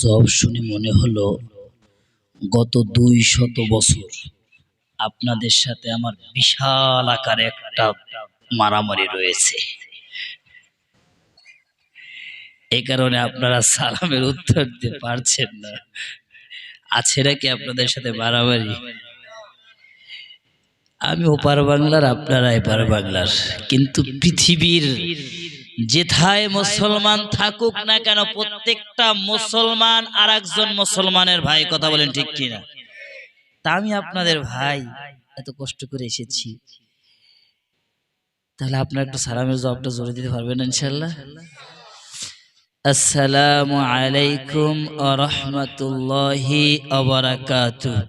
সব শুনে মনে হলো গত 200 বছর আপনাদের সাথে আমার বিশাল আকারে একটা মারামারি রয়েছে। এই কারণে আপনারা সালামের উত্তর দিতে পারছেন না। আছে নাকি আপনাদের সাথে মারামারি? আমি ওপার বাংলার, আপনারা এপার বাংলার, কিন্তু পৃথিবীর যেথায় মুসলমান থাকুক না কেন প্রত্যেকটা মুসলমান আর একজন মুসলমানের ভাই। কথা বলেন ঠিক কিনা? তা আমি আপনাদের ভাই, এত কষ্ট করে এসেছি, তাহলে আপনার একটু সালামের জবাবটা জোরে দিতে পারবেন ইনশাআল্লাহ? আসসালামু আলাইকুম ওয়া রাহমাতুল্লাহি ওয়া বারাকাতুহু।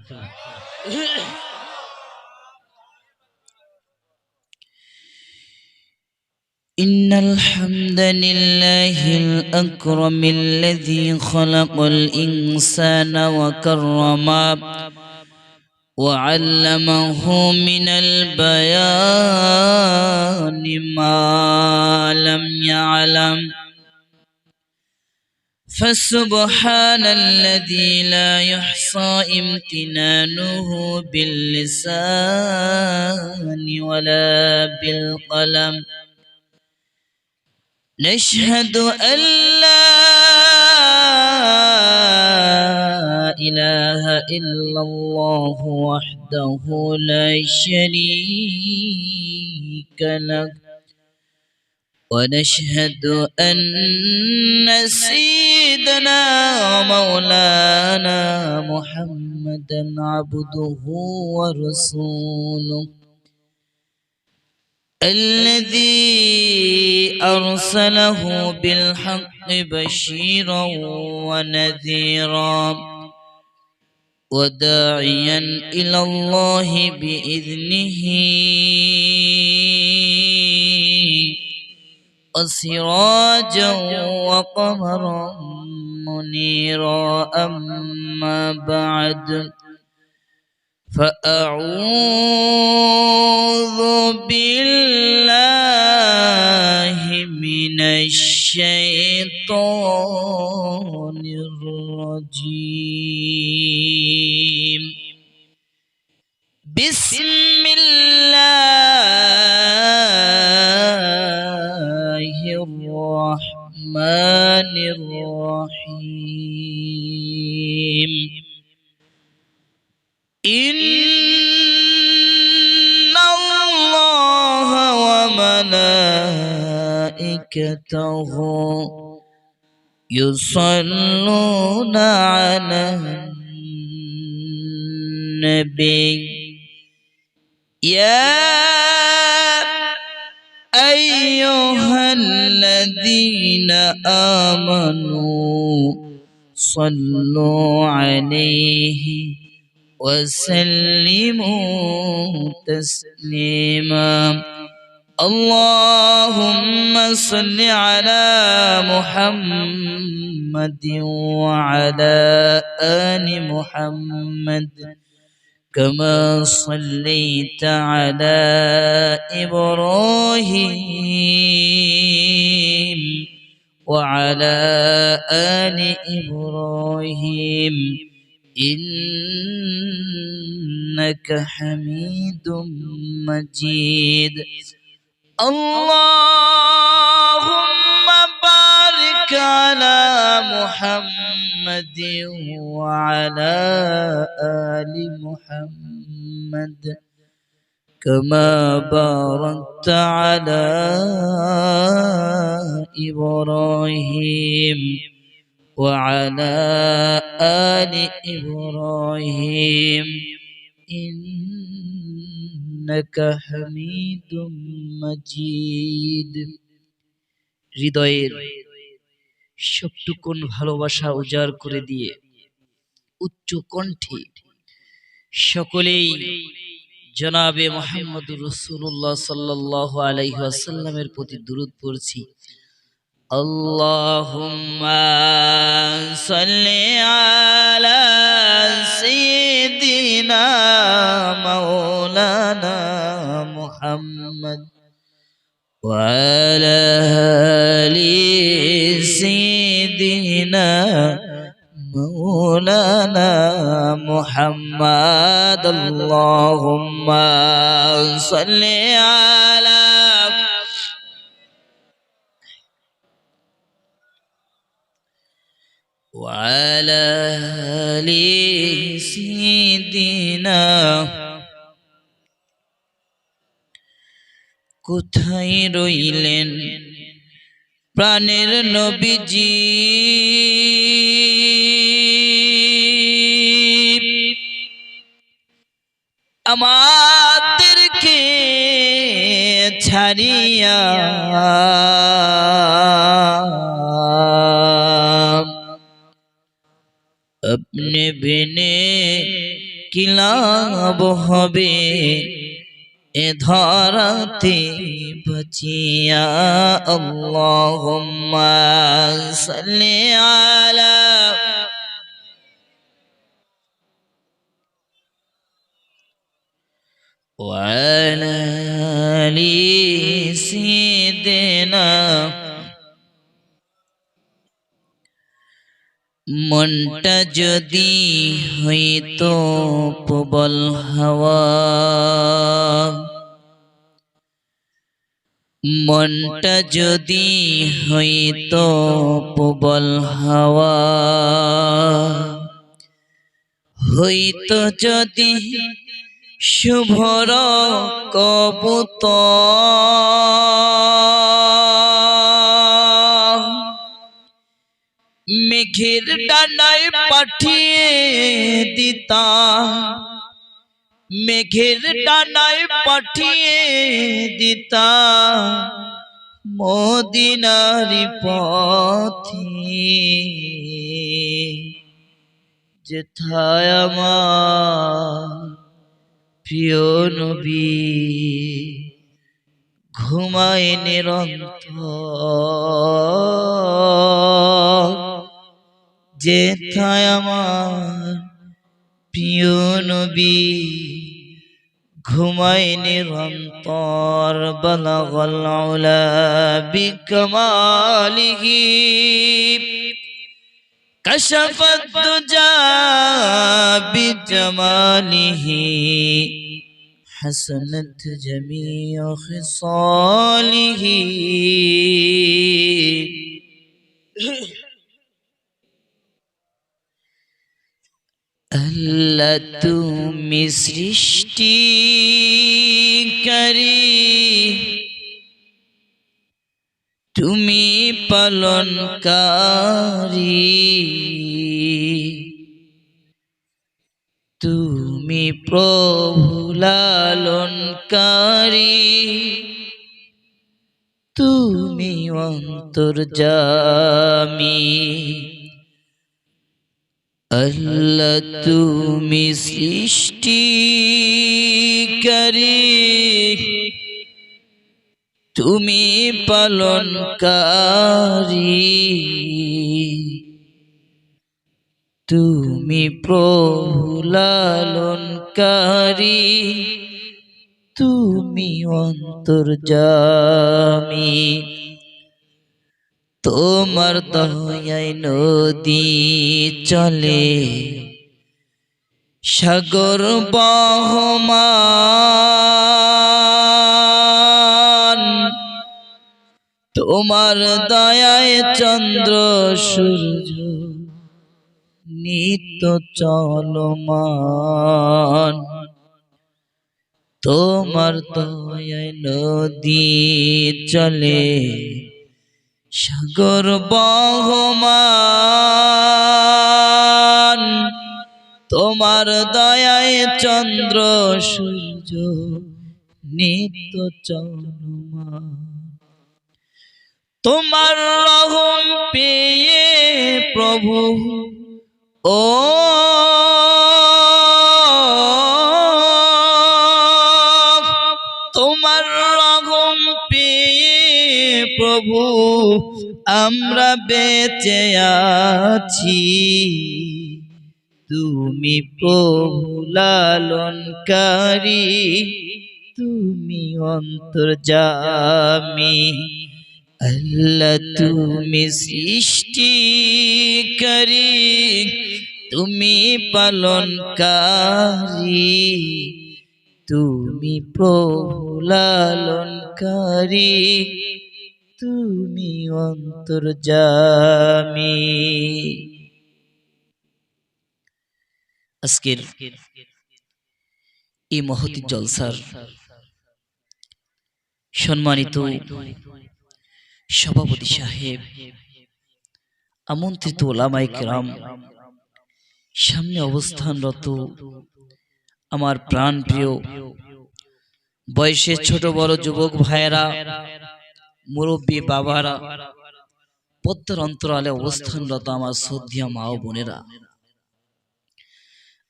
إن الحمد لله الأكرم الذي خلق الإنسان وكرمه وعلمه من البيان ما لم يعلم، فسبحان الذي لا يحصى امتنانه باللسان ولا بالقلم. نشهد أن لا إله إلا الله وحده لا شريك له، ونشهد أن سيدنا ومولانا محمدا عبده ورسوله الذي أرسله بالحق بشيرا ونذيرا وداعيا إلى الله بإذنه وسراجا وقمرا منيرا. أما بعد، فأعوذ بالله من الشيطان الرجيم. بسم الله الرحمن الرحيم. إن الله وملائكته يصلون على النبي يا أيها الذين آمنوا صلوا عليه وسلموا تسليما. اللهم صل على محمد وعلى آل محمد كما صليت على إبراهيم وعلى آل إبراهيم إنك حميد مجيد. اللهم بارك على محمد وعلى آل محمد كما باركت على إبراهيم وعلى آل إبراهيم إنك حميد مجيد. হৃদয়ের সবটুকুন ভালোবাসা উজাড় করে দিয়ে উচ্চ কণ্ঠে সকলেই জনাবে মুহাম্মদুর রাসূলুল্লাহ সাল্লাল্লাহু আলাইহি ওয়াসাল্লামের প্রতি দুরূদ পড়ছি। আল্লাহুম্মা সাল্লি আলা সাইয়্যিদিনা মাওলানা মুহাম্মদ ওয়া আলা আলি সাইয়্যিদিনা مولانا محمد اللهم صل على وعلى آل سيدنا কোথায় রইলেন প্রাণের নবীজি আমাদেরকে ছাড়িয়া अपने बिने কি লাভ হবে এ ধরাতে বাঁচিয়া আল্লাহুম্মা সাল্লি আলা وعلى آل سيدنا মনটা যদি হইতো প্রবল হাওয়া মনটা যদি হইতো প্রবল হাওয়া হইতো যদি শুভর কবুতর মেঘের ডানায় পাঠিয়ে দিতা মেঘের ডানায় পাঠিয়ে দিতা মদিনার পথে যেথায় আমার প্রিয় নবী ঘুমায় নিরন্তর যেথায় আমার প্রিয় নবী ঘুমায় নিরন্তর বালাগাল উলা বিকামালিহি কাশাফাত দুজা বিজামালিহি حسنت جميع خصاله আল্লাহ তুমি সৃষ্টিকারী তুমি পালনকারী তুমি প্রভু লালনকারী তুমি অন্তর্যামী আল্লাহ তুমি সৃষ্টিকারী তুমি পালনকারী তুমি প্রভু লালনকারী তুমি অন্তর্যামী তোমার দয়ায় নদী চলে সাগর বহমান তোমার দয়ায় চন্দ্র সূর্য নিত্য চলমান তোমার দয়ায় নদী চলে সাগর বহমান তোমার দয়ায় চন্দ্র সূর্য নিত্য চলমান তোমার রহম পেয়ে প্রভু ও তোমার রহম পেয়ে প্রভু আমরা বেঁচে আছি তুমি প্রভু লালনকারী তুমি অন্তর্যামী আল্লাহ তুমি সৃষ্টিকারী, তুমি পালনকারী, তুমি প্রভু লালনকারী, তুমি অন্তর্যামী। আজকের এই মহতি জলসার সম্মানিত সভাপতি সাহেব, আমন্ত্রিত ওলামায়ে কেরাম, সামনে অবস্থানরত আমার প্রাণ প্রিয় বয়সে ছোট বড় যুবক ভাইয়েরা, মুরব্বী বাবারা, পদ্মার অন্তরালে অবস্থানরত আমার শ্রদ্ধেয় মা ও বোনেরা,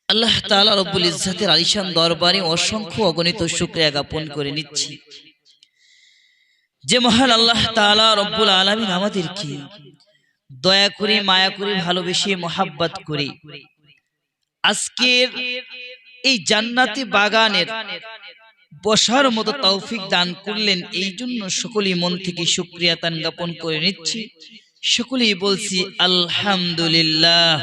আল্লাহ তাআলা রব্বুল ইজ্জাতের আলিশান দরবারে অসংখ্য অগণিত শুকরিয়া জ্ঞাপন করে নিচ্ছি যে মহান আল্লাহ তাআলা রব্বুল আলামিন আমাদেরকে দয়া করে, মায়া করে, ভালোবেসে, মোহাব্বত করে আজকের এই জান্নাতি বাগানের বসার মতো তৌফিক দান করলেন। এই জন্য সকলেই মন থেকে শুকরিয়া তান জ্ঞাপন করে নিচ্ছি। সকলেই বলছি আলহামদুলিল্লাহ।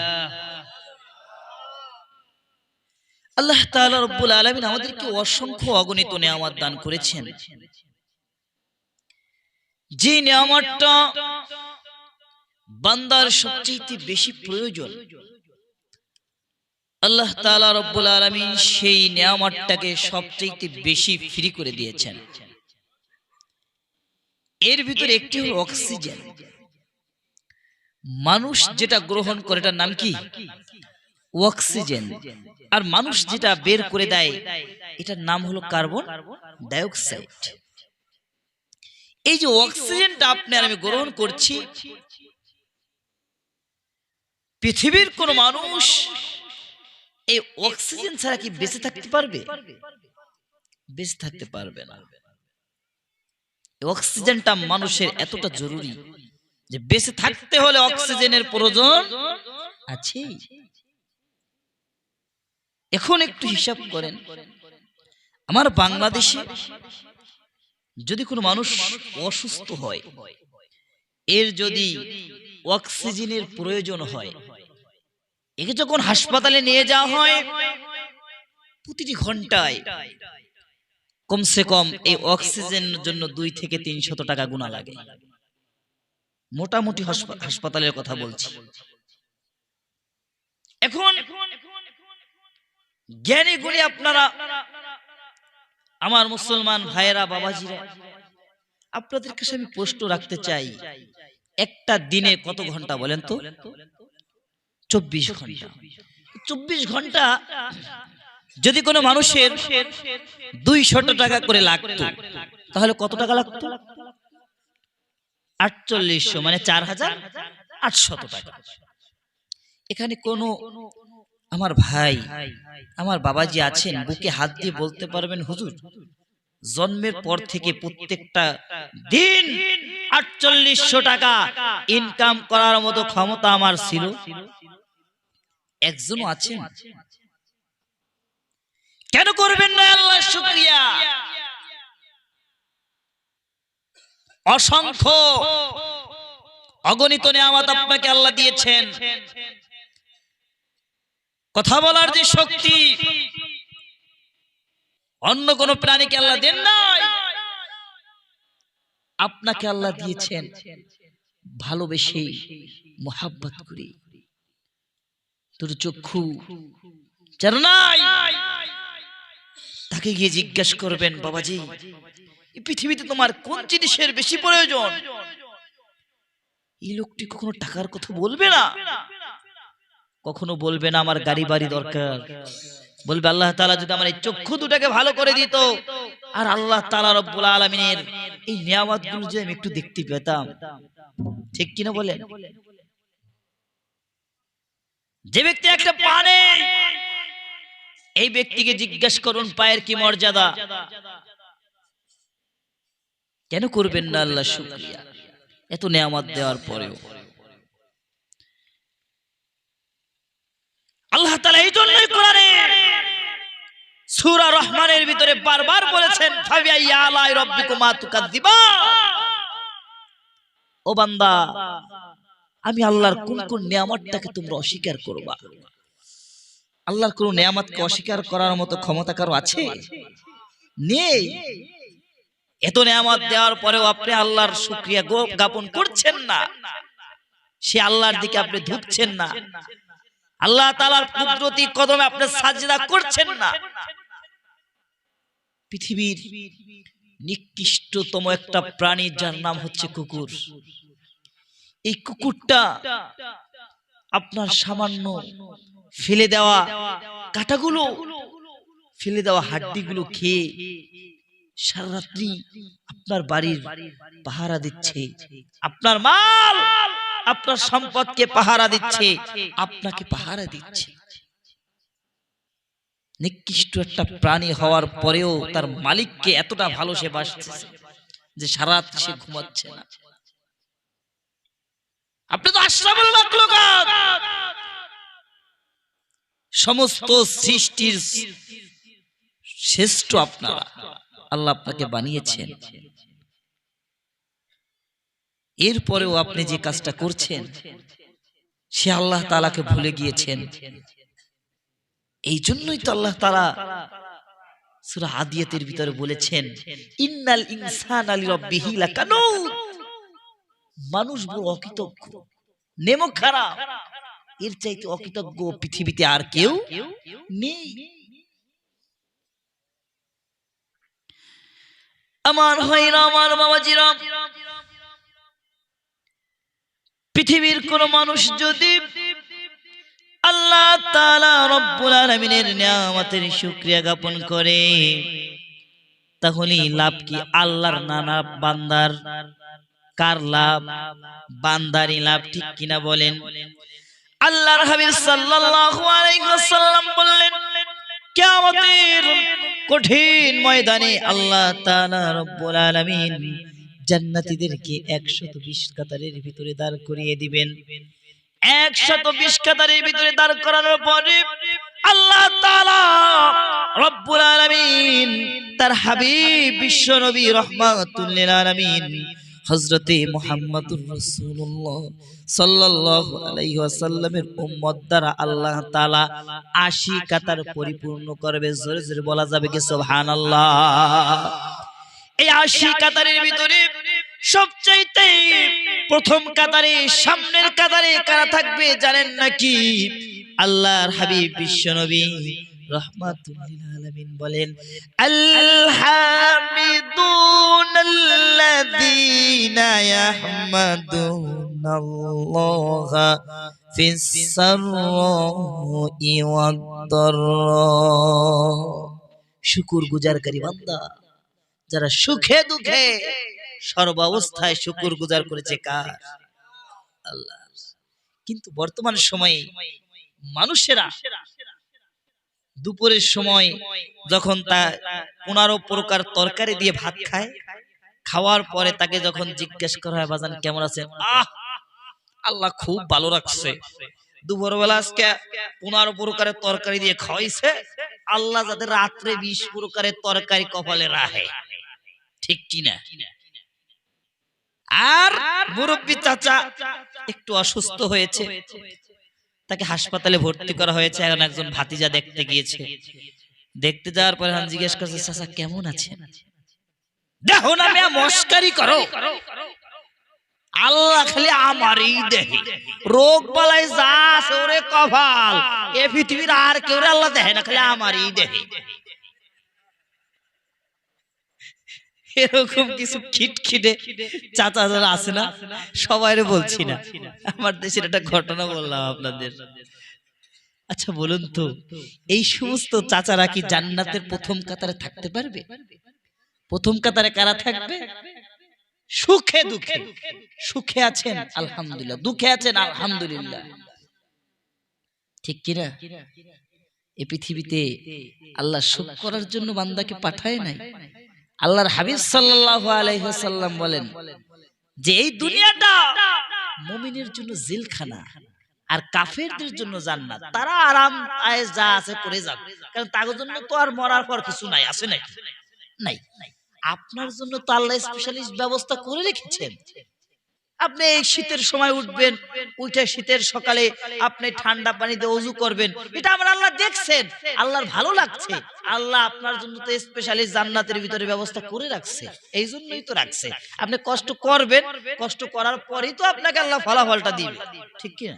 আল্লাহ তাআলা রব্বুল আলামিন আমাদেরকে অসংখ্য অগণিত নেয়ামত দান করেছেন। যে নেয়ামতটা বান্দার সবচেয়ে বেশি প্রয়োজন, আল্লাহ তাআলা রব্বুল আলামিন সেই নেয়ামতটাকে সবচেয়ে বেশি ফ্রি করে দিয়েছেন। এর ভিতরে একটি হলো অক্সিজেন। মানুষ যেটা গ্রহণ করে এটার নাম কি? অক্সিজেন। আর মানুষ যেটা বের করে দেয় এটার নাম হলো কার্বন ডাইঅক্সাইড। এই যে অক্সিজেনটা আপনি আর আমি গ্রহণ করছি, পৃথিবীর কোন মানুষ এই অক্সিজেন ছাড়া কি বেঁচে থাকতে পারবে? বেঁচে থাকতে পারবে না। অক্সিজেনটা মানুষের এতটা জরুরি যে বেঁচে থাকতে হলে অক্সিজেনের প্রয়োজন আছে। এখন একটু হিসাব করেন, আমার বাংলাদেশে যদি কোনো মানুষ অসুস্থ হয়, এর যদি অক্সিজেনের প্রয়োজন হয়, একে যখন হাসপাতালে নিয়ে যাওয়া হয়, প্রতিটি ঘন্টায় কমসে কম এই অক্সিজেনের জন্য 2 থেকে 300 টাকা গুনা লাগে। মোটামুটি হাসপাতালের কথা বলছি। এখন জ্ঞানী গুণী আপনারা, আমার মুসলমান ভাইয়েরা, বাবাজিরা, আপনাদের কাছে আমি প্রশ্ন রাখতে চাই, একটা দিনে কত ঘন্টা বলেন তো? 24 ঘন্টা। 24 ঘন্টা যদি কোনো মানুষের 200 টাকা করে লাগতো, তাহলে কত টাকা লাগতো? 4800, মানে 4800 টাকা। এখানে কোনো আমার ভাই, আমার বাবাজি আছেন, বুকে হাত দিয়ে বলতে পারবেন, হুজুর জন্মের পর থেকে প্রত্যেকটা দিন 4800 টাকা ইনকাম করার মতো ক্ষমতা আমার ছিল? একজনও আছেন? কেন করবেন না? আল্লাহর শুকরিয়া। অসংখ্য অগণিত নেয়ামত আপনাকে আল্লাহ দিয়েছেন। কথা বলার যে শক্তি অন্য কোন প্রাণীকে আল্লাহ দেন নাই, আপনাকে আল্লাহ দিয়েছেন ভালোবেসে, মোহাব্বত করে। তোর চক্ষু যার নাই, তাকে গিয়ে জিজ্ঞাসা করবেন, বাবাজি এই পৃথিবীতে তোমার কোন জিনিসের বেশি প্রয়োজন? এই লোকটি কখনো টাকার কথা বলবে না, কখনো বলবে না আমার গাড়ি বাড়ি দরকার। বলবে আল্লাহ তাআলা যদি আমার এই চক্ষু দুটাকে ভালো করে দিত, আর আল্লাহ তাআলা রব্বুল আলামিনের এই নিয়ামতগুলো যদি আমি একটু দেখতে পেতাম। ঠিক কিনা বলেন? যে ব্যক্তি একটা পা নেই, এই ব্যক্তিকে জিজ্ঞাসা করুন পায়ের কি মর্যাদা। কেন করবেন না আল্লাহ শুকরিয়া এত নিয়ামত দেওয়ার পরেও? আল্লাহ তাআলা এই জন্যই কোরআনে সূরা রহমানের ভিতরে বারবার বলেছেন, ফাবিআইয়ি আলাই রাব্বিকুমা তুকাযযিবান। ও বান্দা, আমি আল্লাহর কোন কোন নিয়ামতটাকে তোমরা অস্বীকার করবা? আল্লাহর কোন নিয়ামতকে অস্বীকার করার মতো ক্ষমতা কারো আছে? নেই। এত নিয়ামত দেওয়ার পরেও আপনি আল্লাহর শুকরিয়া জ্ঞাপন করছেন না, সে আল্লাহর দিকে আপনি ঝুঁকছেন না, আল্লাহ তাআলার কুদরতি কদমে আপনি সাজদা করছেন না। পৃথিবীর নিকৃষ্টতম একটা প্রাণী যার নাম হচ্ছে কুকুর, এই কুকুরটা আপনার সামান্য ফেলে দেওয়া কাঁটাগুলো, ফেলে দেওয়া হাড্ডিগুলো খেয়ে সারা রাত্রি আপনার বাড়ির পাহারা দিচ্ছে, আপনার মাল আপনার সম্পদকে পাহারা দিচ্ছে, আপনাকে পাহারা দিচ্ছে। নিকৃষ্ট একটা প্রাণী হওয়ার পরেও তার মালিককে এতটা ভালো সে বাসতেছে যে সারা রাত সে ঘুমাচ্ছে না। আপনি তো আশরাফুল মাখলুকাত, সমস্ত সৃষ্টির শ্রেষ্ঠ আপনারা, আল্লাহ আপনাকে বানিয়েছেন। এরপরেও আপনি যে কাজটা করছেন সে আল্লাহ তাআলাকে ভুলে গিয়েছেন। এই জন্যই তো আল্লাহ তাআলা সূরা আদিয়াতের ভিতরে বলেছেন, ইন্নাল ইনসানা লিরাব্বিহি লাকানুত, মানুষ বড় অকৃতজ্ঞ, নেমো খারাপ, এর চাইতে অকৃতজ্ঞ পৃথিবীতে আর কেউ নেই। আমার ভাইরা, আমার বাবাজিরা, পৃথিবীর কোন মানুষ যদি আল্লাহ তাআলা রব্বুল আলামিনের নিয়ামতের শুকরিয়া জ্ঞাপন করে, তাহলে লাভ কি? আল্লাহর নানা বান্দার কার লাভ? বান্দারই লাভ, ঠিক কিনা বলেন? আল্লাহর হাবিব সাল্লাল্লাহু আলাইহি ওয়াসাল্লাম বললেন, কিয়ামতের কঠিন ময়দানে আল্লাহ তাআলা রব্বুল আলামিন জান্নাতীদেরকে 120 কাতারের ভিতরে দাঁড় করিয়ে দিবেন। 120 কাতারের ভিতরে দাঁড় করানোর পরে আল্লাহ তাআলা রব্বুল আলামিন তার হাবিব বিশ্ব নবী রাহমাতুল লিল আলামিন হযরতে মুহাম্মদুর রাসূলুল্লাহ সাল্লাল্লাহু আলাইহি ওয়াসাল্লামের উম্মত দ্বারা আল্লাহ তাআলা 80 কাতার পরিপূর্ণ করবে। জোরে জোরে বলা যাবে কি সুবহানাল্লাহ? এই 80 কাতারের ভিতরে সবচাইতে প্রথম কাতারে, সামনের কাতারে কারা থাকবে জানেন নাকি? আল্লাহর হাবিব বিশ্ব নবী রাহমাতুল লিল আলামিন বলেন, আল হামিদুনাল্লাযীনা ইয়াহমাদুনাল্লাহা ফিস সাররাই ওয়াদ দাররা। শুকর গুজারকারী বান্দা যারা সুখে দুঃখে সর্বাবস্থায় শুকর গুজার করেছে কার? আল্লাহ। কিন্তু বর্তমান সময়ে মানুষেরা দুপুরের সময় যখন তা 15 প্রকার তরকারি দিয়ে ভাত খায়, খাওয়ার পরে তাকে যখন জিজ্ঞেস করা হয়, বাজান কেমন আছেন? আল্লাহ খুব ভালো রাখছে, দুপুরবেলা আজকে 15 প্রকারের তরকারি দিয়ে খাওয়াইছে, আল্লাহ যাদের রাত্রে 20 প্রকারের তরকারি কপালে রাখে, ঠিক কিনা? আর মুরব্বী চাচা একটু অসুস্থ হয়েছে, তাকে হাসপাতালে ভর্তি করা হয়েছে, এখন একজন ভাতিজা দেখতে গিয়েছে। দেখতে যাওয়ার পরে জিজ্ঞেস করছে, চাচা কেমন আছেন? দেখো না মিয়া, মস্কারি করো, আল্লাহ খালি আমারই দেখে, রোগ বালাই যা আছে ওরে কপাল, এ পৃথিবীর আর কেউ আল্লাহ দেখে না, খালি আমারই দেখে। এরকম কিছু খিটখিটে চাচা যারা আছে না, সবাই বলছি না, আমার দেশের একটা ঘটনা বললাম আপনাদের। আচ্ছা বলুন তো, এই সমস্ত চাচারা কি জান্নাতের প্রথম কাতারে থাকতে পারবে? প্রথম কাতারে কারা থাকবে? সুখে দুঃখে। সুখে আছেন আলহামদুলিল্লাহ, দুঃখে আছেন আলহামদুলিল্লাহ, ঠিক কিনা? এই পৃথিবীতে আল্লাহ সুখ করার জন্য বান্দাকে পাঠায় নাই। আল্লাহর হাবিব সাল্লাল্লাহু আলাইহি ওয়াসাল্লাম বলেন যে এই দুনিয়াটা মুমিনের জন্য জেলখানা আর কাফেরদের জন্য জান্নাত। তারা আরাম আয়েশ যা আছে করে যাবে, কারণ তাদের জন্য তো আর মরার পর কিছু নাই, আছে নাকি? নাই। আপনার জন্য তো আল্লাহ স্পেশালিস্ট ব্যবস্থা করে রেখেছেন। আপনি এই শীতের সময় উঠবেন, উঠে শীতের সকালে আপনি ঠান্ডা পানিতে ওযু করবেন, এটা আমার আল্লাহ দেখছেন, আল্লাহর ভালো লাগছে। আল্লাহ আপনার জন্য তো স্পেশালি জান্নাতের ভিতরে ব্যবস্থা করে রাখছে, এই জন্যই তো রাখছে। আপনি কষ্ট করবেন, কষ্ট করার পরেই তো আপনাকে আল্লাহ ফলাফলটা দিবে, ঠিক কি না?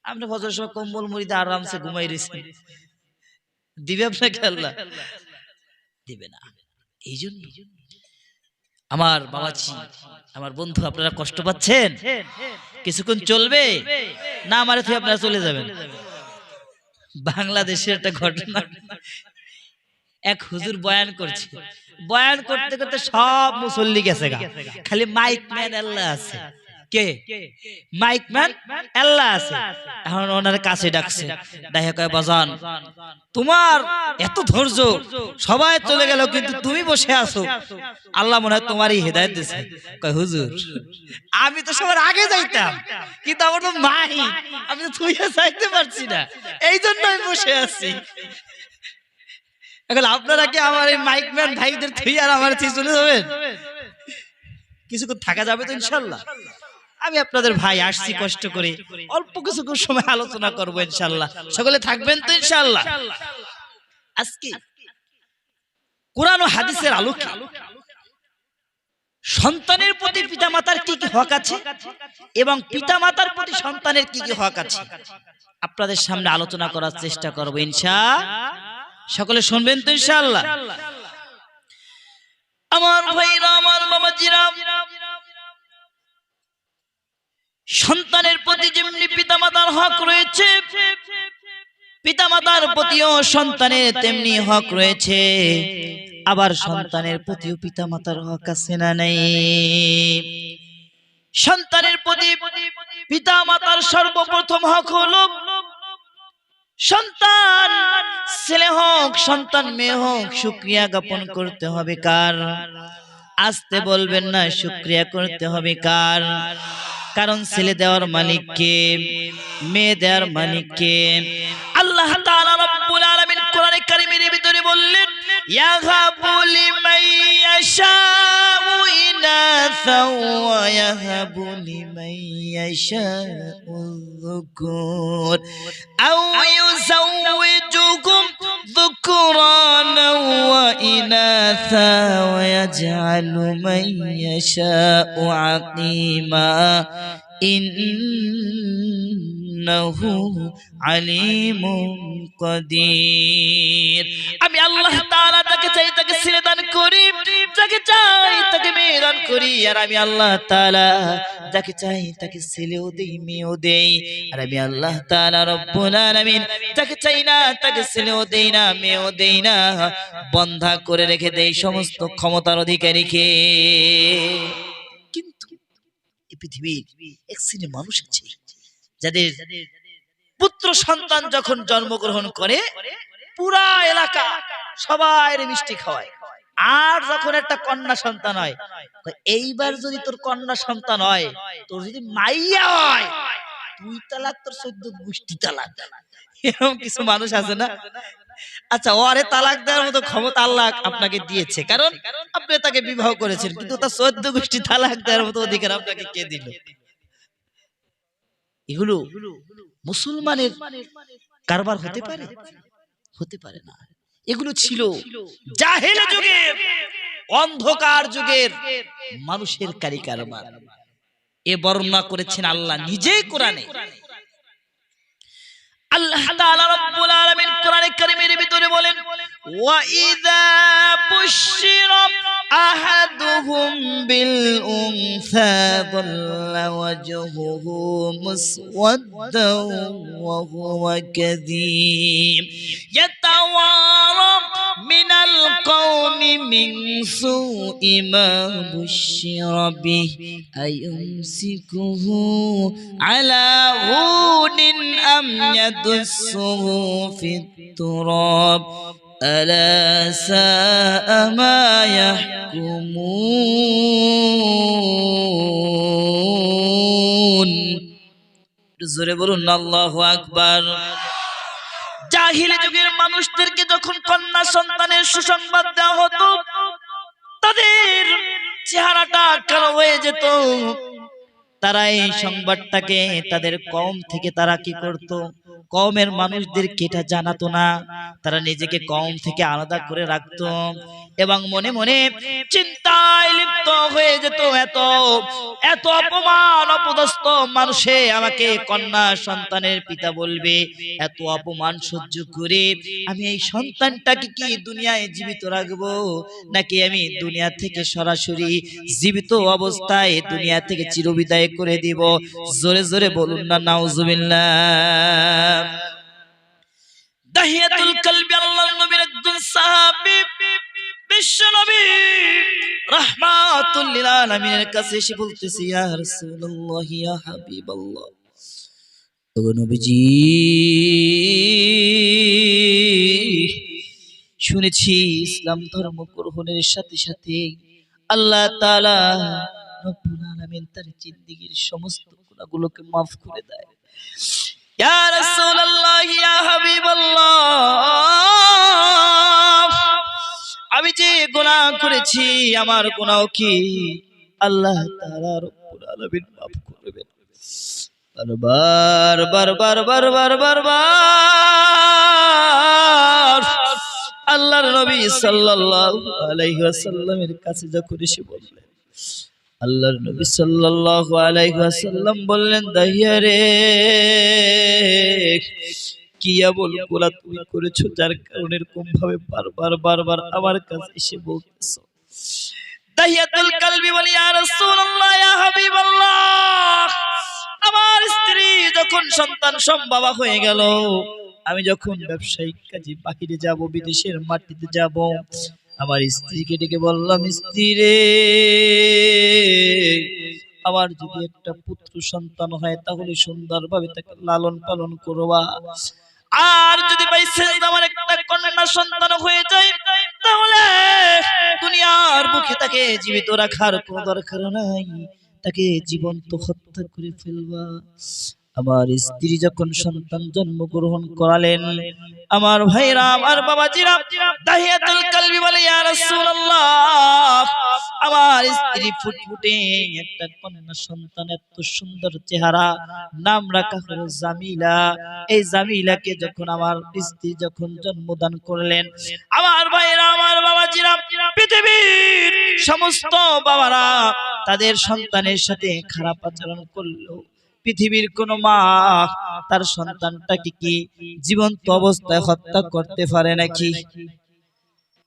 আপনি ফজরের সময় কম্বল মুড়িতে আরামসে ঘুমাই রয়েছেন, দিবে আপনাকে আল্লাহ? দিবে না। এই জন্য আমার বাবাজি, আমার বন্ধু, আপনারা কষ্ট পাচ্ছেন? কিছুক্ষণ চলবে না আমার থেকে আপনারা চলে যাবেন? বাংলাদেশের একটা ঘটনা, এক হুজুর বয়ান করছে, বয়ান করতে করতে সব মুসল্লি গেছে গা, খালি মাইক ম্যান আল্লাহ আছে। কে মাইক ম্যান? আল্লাহ আছে। এখন ওনার কাছে ডাকছে, ডাকে কয়, বাজান তোমার এত ধৈর্য, সবাই চলে গেল কিন্তু তুমি বসে আছো, আল্লাহ মনে হয় তোমারই হেদায়েত দিয়েছে। কয়, হুজুর আমি তো সবার আগে যাইতাম, কিন্তু আমার তো মাই, আমি তো তুই যাইতে পারছি না, এই জন্য আমি বসে আছি। এখন আপনারা কি আমার এই মাইকম্যান ভাইদের তুই আর আমার থেকে চলে যাবেন? কিছুক্ষণ থাকা যাবে তো ইনশাল্লাহ? আমি আপনাদের ভাই আসছি কষ্ট করে, অল্প কিছুক্ষণ সময় আলোচনা করবো ইনশাল্লাহ। সকলে থাকবেন তো ইনশাল্লাহ? আজকে কোরআন ও হাদিসের আলোকে সন্তানের প্রতি পিতামাতার কি কি হক আছে এবং পিতামাতার প্রতি সন্তানের কি কি হক আছে আপনাদের সামনে আলোচনা করার চেষ্টা করবো ইনশাআল্লাহ। সকলে শুনবেন তো ইনশাআল্লাহ? আমার ভাইরা, আমার বাবাজিরা, সন্তানের প্রতি যেমনি পিতামাতার হক রয়েছে, পিতামাতার প্রতিও সন্তানের তেমনি হক রয়েছে। আবার সন্তানের প্রতিও পিতামাতার হক আছে না নাই? সন্তানের প্রতি পিতামাতার সর্বপ্রথম হক হলো, সন্তান ছেলে হোক সন্তান মেয়ে হোক, শুকরিয়া জ্ঞাপন করতে হবে কার? আসতে বলবেন না, শুকরিয়া করতে হবে কার? কারণ ছেলে দেওয়ার মালিক কে? মেয়ে দেওয়ার মালিক কে? আল্লাহ তাআলা রব্বুল আলামিন কোরআনে কারীমের ভিতরে বললেন, ইয়াহাবু লিমান ইয়াশাউ ইনাসা ওয়া ইয়াহাবু লিমান ইয়াশাউ যুকুর আও ইউযাওwijukum যুকরানা ওয়া ইনাসা ওয়া ইয়াজআলু মান ইয়াশাউ আকীমা ইন্নাহু আলিমুন কাদির। আমি আল্লাহ তাআলা তাকে চাই তাকে ছেলে দান করি, যাকে চাই তাকে মেয়ে দান করি। আর আমি আল্লাহ তাআলা যাকে চাই তাকে ছেলেও দেই মেয়েও দেই। আর আমি আল্লাহ তাআলা রব্বুল আলামিন যাকে চাই না তাকে ছেলেও দেই না মেয়েও দেই না, বন্ধা করে রেখে দেই সমস্ত ক্ষমতার অধিকারীকে। কিন্তু এই পৃথিবীর এক শ্রেণীর মানুষ আছে যাদের পুত্র সন্তান যখন জন্মগ্রহণ করে পুরা এলাকা সবাই মিষ্টি খাওয়ায়, আর যখন একটা কন্যা সন্তান হয়, এইবার যদি তোর কন্যা সন্তান হয়, তোর যদি মাইয়া হয়, 2 তালাক তোর 14 গোষ্ঠী তালাক। এরকম কিছু মানুষ আছে না? আচ্ছা, ওরে তালাক দেওয়ার মতো ক্ষমতা আল্লাহ আপনাকে দিয়েছে, কারণ আপনি তাকে বিবাহ করেছেন, কিন্তু তার 14 গোষ্ঠী তালাক দেওয়ার মতো অধিকার আপনাকে কে দিল? এগুলো মুসলমানের কারবার হতে পারে? হতে পারে না। এগুলো ছিল জাহেল যুগের, অন্ধকার যুগের মানুষের কারিকারবার। এ বর্ণনা করেছেন আল্লাহ নিজেই কোরআনে। আল্লাহ তাআলা রব্বুল আলামিন কোরআনে কারীমের ভিতরে বলেন, ওয়া ইযা বুশিরা আহাদুহুম বিল উনসা যাল্লা ওয়াজহুহু মুসওয়াদ্দান ওয়া হুয়া কাযীম ইয়াতাওয়ারা মিনাল কওমি মিন সুই মা বুশিরা বিহি আয়ুমসিকুহু আলা হুনিন আম يدسه في التراب ألا ساء ما يحكمون। জোরে বলুন আল্লাহু আকবার। জাহিলি যুগের মানুষদেরকে যখন কন্যা সন্তানের সুসংবাদ দেওয়া হতো, তাদের চেহারাটা কালো হয়ে যেত, তারা এই সংবাদটাকে তাদের কওম থেকে তারা কি করত, কওমের মানুষদেরকে এটা জানাতো না, তারা নিজেকে কওম থেকে আলাদা করে রাখত এবং মনে মনে চিন্তায় লিপ্ত হয়ে যেত, এত এত অপমান অপদস্থ মানুষে আমাকে কন্যা সন্তানের পিতা বলবে, এত অপমান সহ্য করে আমি এই সন্তানটাকে কি দুনিয়ায় জীবিত রাখবো, নাকি আমি দুনিয়া থেকে সরাসরি জীবিত অবস্থায় দুনিয়া থেকে চিরবিদায় করে দিব? জোরে জোরে বলুন না নাউজুবিল্লাহ। দাহিয়াতুল কলবি আল্লাহর নবীর একজন সাহাবী বিশ্ব নবী রাহমাতুল লিল আলামিনের কাছে এসে বলতেছে, ইয়া রাসূলুল্লাহ, ইয়া হাবিবাল্লাহ, ওগো নবীজি, শুনেছি ইসলাম ধর্ম গ্রহণের সাথে সাথে আল্লাহ তাআলা রব্বুল আলামিন তার জিন্দেগীর সমস্ত গুনাহগুলোকে maaf করে দেয়। ইয়া রাসূলুল্লাহ, ইয়া হাবিবাল্লাহ, আমি যে গুনাহ করেছি আমার গুনাহ কি আল্লাহ তাআলা রব্বুল আলামিন maaf করবেন? বারবার বারবার বারবার বারবার আল্লাহর নবী সাল্লাল্লাহু আলাইহি ওয়াসাল্লামের কাছে যখন এসে বললেন, আল্লাহর নবী সাল্লাল্লাহু আলাইহি ওয়াসাল্লাম বললেন, দাহিয়া রে, কি এমন গোলা তুমি করেছো যার কারণে এরকম ভাবে বারবার বারবার আমার কাছে এসে বলতেছো? দাহিয়াতুল কলবি বলে, ইয়া রাসূলুল্লাহ, ইয়া হাবিবাল্লাহ, আমার স্ত্রী যখন সন্তান সম্ভবা হয়ে গেল, আমি যখন ব্যবসায়িক কাজে বাহিরে যাব, বিদেশের মাটিতে যাব, আমার স্ত্রীকে ডেকে বললাম, স্ত্রী রে, আমার যদি একটা পুত্র সন্তান হয় তাহলে সুন্দরভাবে তাকে লালন পালন করবা, আর যদি বাইসে আমার একটা কন্যা সন্তান হয়ে যায় তাহলে দুনিয়ার বুকে তাকে জীবিত রাখার কোনো দরকার নাই, তাকে জীবন্ত হত্যা করে ফেলবা। আমার স্ত্রী যখন সন্তান জন্মগ্রহণ করালেন, আমার ভাইরা, আমার বাবাজিরা, দাহিয়াতুল কলবি বলে, ইয়া রাসূলুল্লাহ, আমার স্ত্রী ফুটফুটে একটা কন্যা সন্তান, এত সুন্দর চেহারা, নাম রাখা হলো জামিলা। এই জামিলাকে যখন আমার স্ত্রী যখন জন্মদান করলেন, আমার ভাইরা, আমার বাবাজিরা, পৃথিবীর সমস্ত বাবারা তাদের সন্তানের সাথে খারাপ আচরণ করলো, পৃথিবীর কোন মা তার সন্তানটাকে কি জীবন্ত অবস্থায় হত্যা করতে পারে নাকি?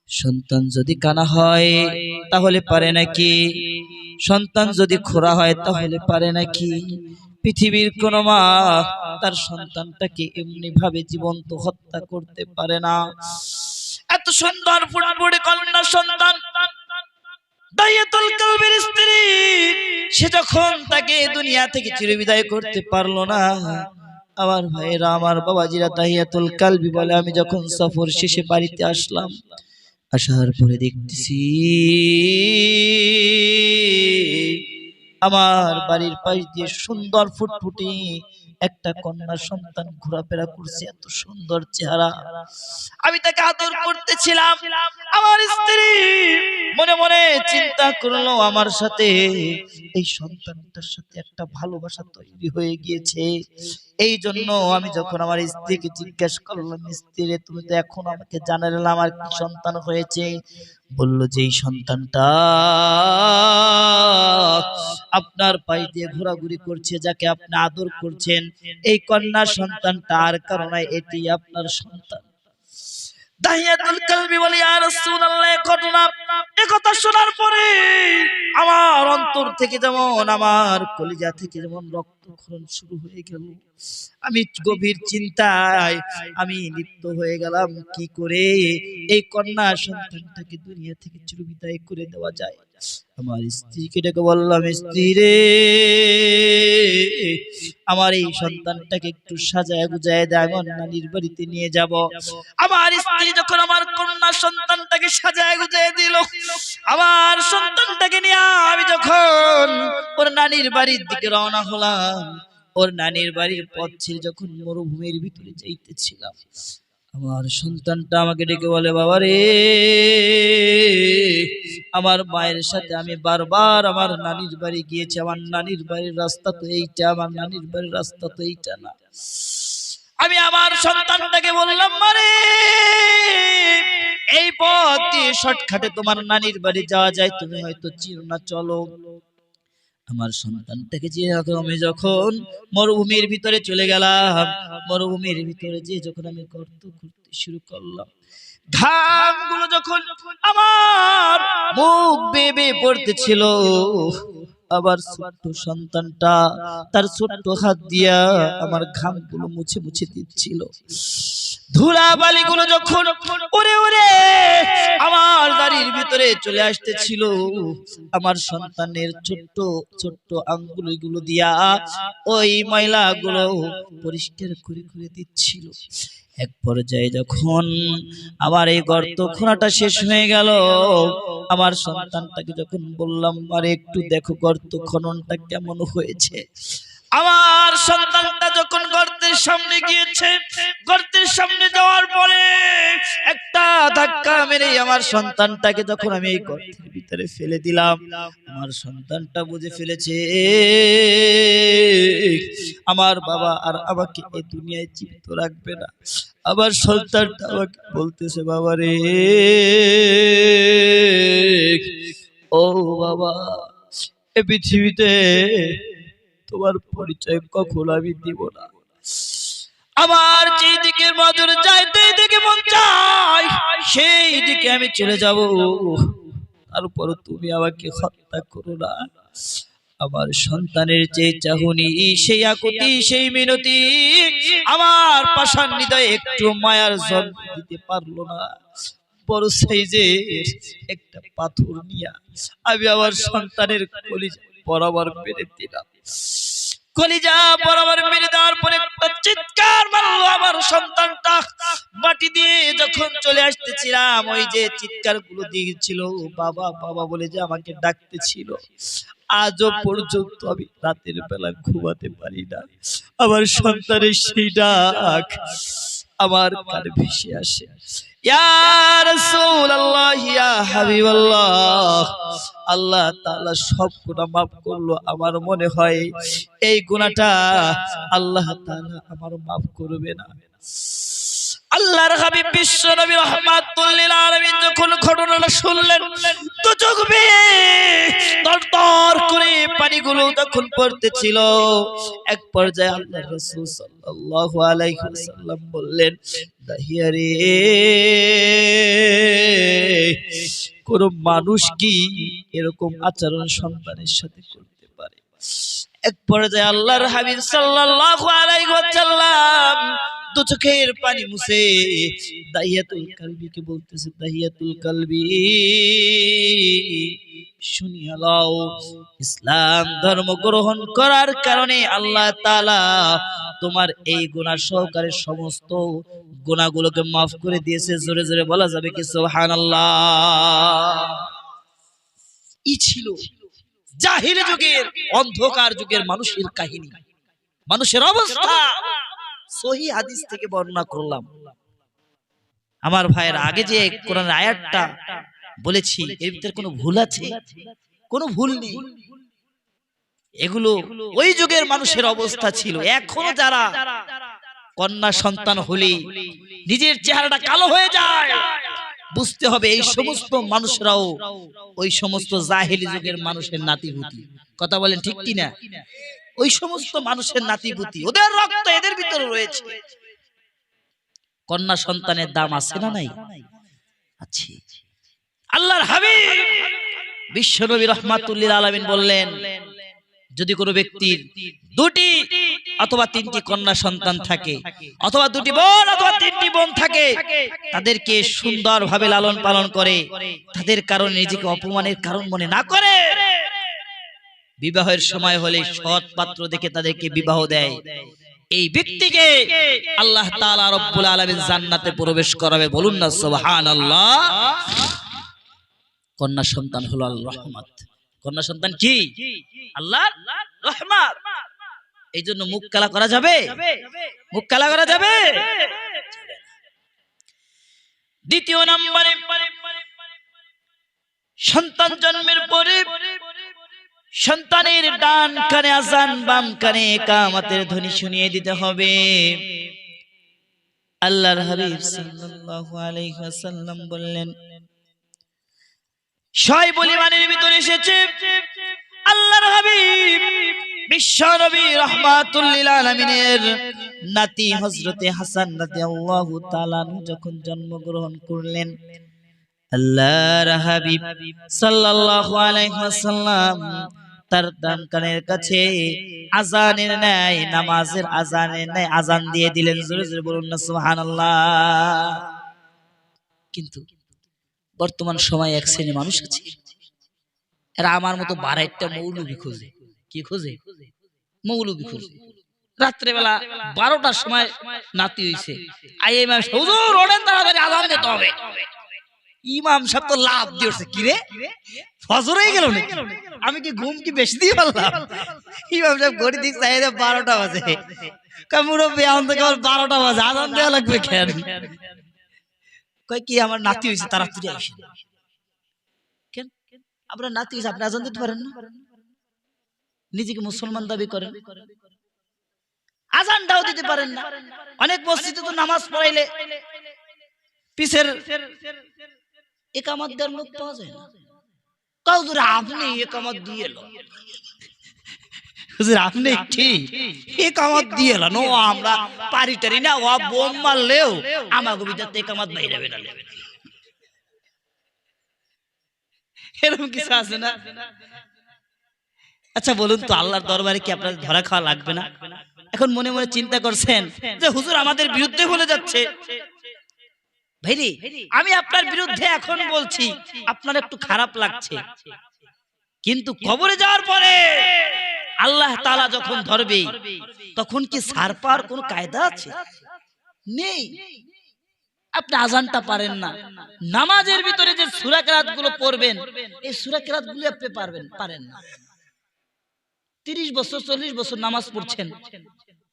সন্তান যদি কানা হয় তাহলে পারে নাকি? সন্তান যদি খোঁড়া হয় তাহলে পারে নাকি? পৃথিবীর কোন মা তার সন্তানটাকে এমনি ভাবে জীবন্ত হত্যা করতে পারে না। এত সুন্দর ফুটফুটে কন্যা সন্তান দাহিয়াতুল কলবির স্ত্রী, সে যখন তাকে দুনিয়া থেকে চিরবিদায় করতে পারলো না, আমার ভাইরা, আমার বাবাজিরা, দাহিয়াতুল কলবি বলে, আমি যখন সফর শেষে বাড়িতে আসলাম, আসার পরে দেখতেছি আমার বাড়ির পাশ দিয়ে সুন্দর ফুটফুটে একটা কন্যা সন্তান ঘোরাফেরা করছে, এত সুন্দর চেহারা। আমি তাকে আদর করতেছিলাম। আমার স্ত্রী মনে মনে চিন্তা করলো, আমার সাথে এই সন্তানটার সাথে একটা ভালোবাসা তৈরি হয়ে গিয়েছে। এই জন্য আমি যখন আমার স্ত্রীকে জিজ্ঞাসা করলাম, স্ত্রী রে, তুমি তো এখন আমাকে জানালে আমার কি সন্তান হয়েছে? বললো যে এই সন্তানটা আপনার পায়ে দিয়ে ঘোরাঘুরি করছে, যাকে আপনি আদর করছেন, এই কন্যা সন্তানটা আর কারণে এটি আপনার সন্তান। দাহিয়াতুল কলবি বলে, ইয়া রাসূলুল্লাহ, ঘটনা একথা শোনার পরে আমার অন্তর থেকে যেমন, আমার কলিজা থেকে যেমন রক্তক্ষরণ শুরু হয়ে গেল। আমি গভীর চিন্তায় আমি লিপ্ত হয়ে গেলাম, কি করে এই কন্যা সন্তানটাকে দুনিয়া থেকে চিরবিদায় করে দেওয়া যায়। আমার স্ত্রীকে ডেকে বললাম, স্ত্রী রে, আমার এই সন্তানটাকে একটু সাজায় গুজায় দেয়, আমার নানির বাড়িতে নিয়ে যাব। আমার স্ত্রী যখন আমার কন্যা সন্তানটাকে সাজায় গুজায় দিল, আমার সন্তানটাকে নিয়ে আমি যখন ওর নানির বাড়ির দিকে রওনা হলাম, ওর নানির বাড়ির পথ ছেড়ে যখন মরুভূমির ভিতরে যাইতেছিলাম, আমার সন্তানটা আমাকে ডেকে বলে, বাবা রে, আমার মায়ের সাথে আমি বারবার আমার নানির বাড়ি গিয়েছি, আমার নানির বাড়ির রাস্তা তো এইটা, আমার নানির বাড়ির রাস্তা তো এইটা না। আমি আমার সন্তানটাকে বললাম, মারে এই পথ দিয়ে শর্টকাটে তোমার নানির বাড়ি যাওয়া যায়, তুমি হয়তো চিনো না, চলো। আমার সন্তানটাকে যে আমি যখন মরুভূমির ভিতরে চলে গেলাম, মরুভূমির ভিতরে যে যখন আমি গর্ত করতে শুরু করলাম, ঘামগুলো যখন আমার মুখ বেয়ে বেয়ে পড়তেছিল, আবার ছোট্ট সন্তানটা তার ছোট্ট হাত দিয়া আমার ঘামগুলো মুছে মুছে দিচ্ছিল। ধুলা বালিগুলো যখন উড়ে উড়ে আমার দাড়ির ভিতরে চলে আসতেছিল, আমার সন্তানের ছোট্ট ছোট্ট আঙ্গুলগুলো দিয়া ওই ময়লাগুলো পরিষ্কার করে করে দিচ্ছিল। এক পর্যায়ে যখন আমার এই গর্ত খোঁড়াটা শেষ হয়ে গেল, আমার সন্তানটাকে যখন বললাম, আরে একটু দেখো গর্ত খননটা কেমন হয়েছে। আমার সন্তানটা যখন গর্তের সামনে গিয়েছে, গর্তের সামনে যাওয়ার পরে একটা ধাক্কা মেরে আমার সন্তানটাকে যখন আমি এই গর্তের ভিতরে ফেলে দিলাম, আমার সন্তানটা বুঝে ফেলেছে আমার বাবা আর আমাকে এই দুনিয়ায় জীবিত রাখবে না। আমার সন্তানটা আমাকে বলতেছে, বাবা রে, ও বাবা, এই পৃথিবীতে তোমার পরিচয় কখন আমি দিব না। আমার যেই দিকে নজর যায়, সেই দিকে মন চায়, সেই দিকে আমি চলে যাব, তারপর তুমি আমাকে হত্যা করো না। আমার সন্তানের যে চাহনি, সেই আকুতি, সেই মিনতি আমার পাষাণ হৃদয়ে একটু মায়ার জল দিতে পারলো না। বড় সাইজের একটা পাথর নিয়ে আমি আমার সন্তানের কলিজা বরাবর মেরে দিলাম। কলিজা বরাবর মেরে দেওয়ার পরে একটা চিৎকার মারলো আমার সন্তানটা। মাটি দিয়ে যখন চলে আসতেছিলাম, ওই যে চিৎকার গুলো দিয়েছিল বাবা বাবা বলে যে আমাকে ডাকতেছিল, আজও পর্যন্ত আমি রাতের বেলা ঘুমাতে পারি না। আমার সন্তানের সেই ডাক আমার কানে ভেসে আসে, ইয়া রাসূলুল্লাহ, ইয়া হাবিবাল্লাহ। আল্লাহ তাআলা সব গুনাহ মাফ করলো। আমার মনে হয় এই গুনাহটা আল্লাহ তাআলা আমার মাফ করবে না। আল্লাহর হাবিব বিশ্ব নবী রাহমাতুল লিল আলামিন যখন ঘটনাটা শুনলেন, তো চোখ বেয়ে দরদর করে পানিগুলো যখন পড়তেছিল, এক পর্যায়ে আল্লাহর রাসূল সাল্লাল্লাহু আলাইহি ওয়াসাল্লাম বললেন, দাহিয়া রে, কোন মানুষ কি এরকম আচরণ সন্তানের সাথে করতে পারে? এক পর্যায়ে আল্লাহর হাবিব সাল্লাল্লাহু আলাইহি ওয়াসাল্লাম দু চোখের পানি মুছে দাহিয়াতুল কালবিকে বলতেছে, দাহিয়াতুল কালবি, শুনিয়া লও, ইসলাম ধর্ম গ্রহণ করার কারণে আল্লাহ তাআলা তোমার এই গুনাহ সহকারে সমস্ত গুনাহগুলোকে মাফ করে দিয়েছে। জোরে জোরে বলা যাবে কি সুবহানাল্লাহ? ই ছিল জাহিলি যুগের, অন্ধকার যুগের মানুষের কাহিনী, মানুষের অবস্থা। সহিহ হাদিস থেকে বর্ণনা করলাম। আমার ভাইয়ের, আগে যে কোরআনের আয়াতটা বলেছি, এর ভিতরে কোনো ভুল আছে? কোনো ভুল নেই। এগুলো ওই যুগের মানুষের অবস্থা ছিল। এখনো যারা কন্যা সন্তান হলে নিজের চেহারাটা কালো হয়ে যায়, বুঝতে হবে এই সমস্ত মানুষরাও ওই সমস্ত জাহেলি যুগের মানুষের নাতিপুতি। কথা বলেন ঠিক কিনা? ওই সমস্ত মানুষের নাতিপুতি, ওদের রক্ত এদের ভিতরে রয়েছে। কন্যা সন্তানের দাম আছে না নাই? আছে। আল্লাহর হাবিব বিশ্ব নবী রাহমাতুল লিল আলামিন বললেন, যদি কোনো ব্যক্তির দুটি অথবা তিনটি কন্যা সন্তান থাকে, অথবা দুটি বোন অথবা তিনটি বোন থাকে, তাদেরকে সুন্দরভাবে লালন পালন করে, তাদের কারণে নিজেকে অপমানের কারণ মনে না করে, বিবাহের সময় হলে সৎ পাত্র দেখে তাদেরকে বিবাহ দেয়, এই ব্যক্তিকে আল্লাহ তাআলা রব্বুল আলামিন জান্নাতে প্রবেশ করাবে। বলুন না সুবহানাল্লাহ। কন্যা সন্তান হলো আল্লাহর রহমত। কন্যা সন্তান কি? আল্লাহর রহমত। এই জন্য মুখ কালা করা যাবে? মুখ কালা করা যাবে? দ্বিতীয় নম্বরে সন্তান জন্মের পরে সন্তানের ডান কানে আযান, বাম কানে ইকামতের ধ্বনি শুনিয়ে দিতে হবে। আল্লাহর হাবিব সাল্লাল্লাহু আলাইহি ওয়াসাল্লাম বললেন, শোয়েব ইমানের ভিতরে এসেছে আল্লাহর হাবিব বিশ্ব নবী রাহমাতুল লিল আলামিনের নাতি হযরতে হাসান রাদিয়াল্লাহু তাআলা যখন জন্মগ্রহণ করলেন, আল্লাহর হাবিব সাল্লাল্লাহু আলাইহি ওয়াসাল্লাম তার ডান কানের কাছে আযানের ন্যায়, নামাজের আযানের ন্যায় আযান দিয়ে দিলেন। জোরে জোরে বলুন না সুবহানাল্লাহ। কিন্তু বর্তমান সময়ে এক শ্রেণী মানুষ আছে, এরা আমার মতো 12টা মৌলবি খোঁজে। কি খোঁজে? মৌলবি খোঁজে। রাত্রেবেলা 12টার সময় নাতি হইছে, আইএমএম হুজুর ওঠেন, তাড়াতাড়ি আযান দিতে হবে। ইমাম সাহেব তো লাভ দিয়েছে, কি রে ফজর হয়ে গেল নাকি? আমি কি ঘুম কি বেশি দিয়ে পারলাম? ইমাম সাহেব ঘড়ি দিক চাই 12টা বাজে, মুরব্বী এখন থেকে 12টা বাজে, আযান দেওয়া লাগবে কেন? কয় কি আমার নাতি হয়েছে, তাড়াতাড়ি আসেন। কেন আপনার নাতি হয়েছে, আপনি আযান দিতে পারেন না? নিজেকে মুসলমান দাবি করেন, আযানটাও দিতে পারেন না। অনেক মসজিদে তো নামাজ পড়াইলে পিছের ইকামত দেওয়ার লোক পাওয়া যায় না। হুজুর আপনি ইকামত দিয়ে এলো, হুজুর আপনি ঠিক ইকামত দিয়ে এলো, নো আমরা পারি টারি না, ও বোম মারলেও আমাকে ভিতরে ইকামত বাইরে বের হবে। এরকম কিছু আছে না? আচ্ছা বলুন তো, আল্লাহর দরবারে কি আপনার ধরা খাওয়া লাগবে না? এখন মনে মনে চিন্তা করছেন যে হুজুর আমাদের বিরুদ্ধে বলে যাচ্ছে। ভাইরে, আমি আপনার বিরুদ্ধে এখন বলছি, আপনার একটু খারাপ লাগছে, কিন্তু কবরে যাওয়ার পরে আল্লাহ তাআলা যখন ধরবে, তখন কি ছাড় পাওয়ার কোনো কায়দা আছে? নেই। আপনি আযানটা পারেন না, নামাজের ভিতরে যে সূরা কিরাত গুলো পড়বেন, এই সূরা কিরাত গুলো আপনি পারেন না। 30 বছর 40 বছর নামাজ পড়ছেন,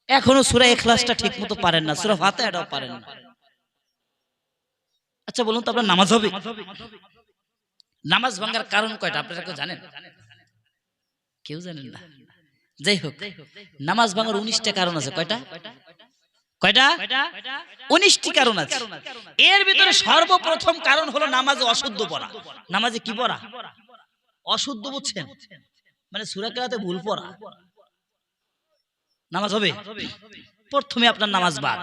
এখনো সূরা ইখলাসটা ঠিকমতো পারেন না, সূরা ফাতিহাটাও পারেন না। আচ্ছা বলুন তো, আপনার নামাজ হবে? নামাজ ভাঙার কারণ কয়টা আপনারা কেউ জানেন? কেউ জানেন না। যাই হোক, নামাজ ভাঙার 19টা কারণ আছে। কয়টা? 19টি কারণ আছে। এর ভিতরে সর্বপ্রথম কারণ হলো নামাজে অশুদ্ধ পড়া। নামাজে কি পড়া? অশুদ্ধ, বুঝছেন? মানে সূরা কিরাতে ভুল পড়া। নামাজ হবে? প্রথমে আপনার নামাজ বাদ।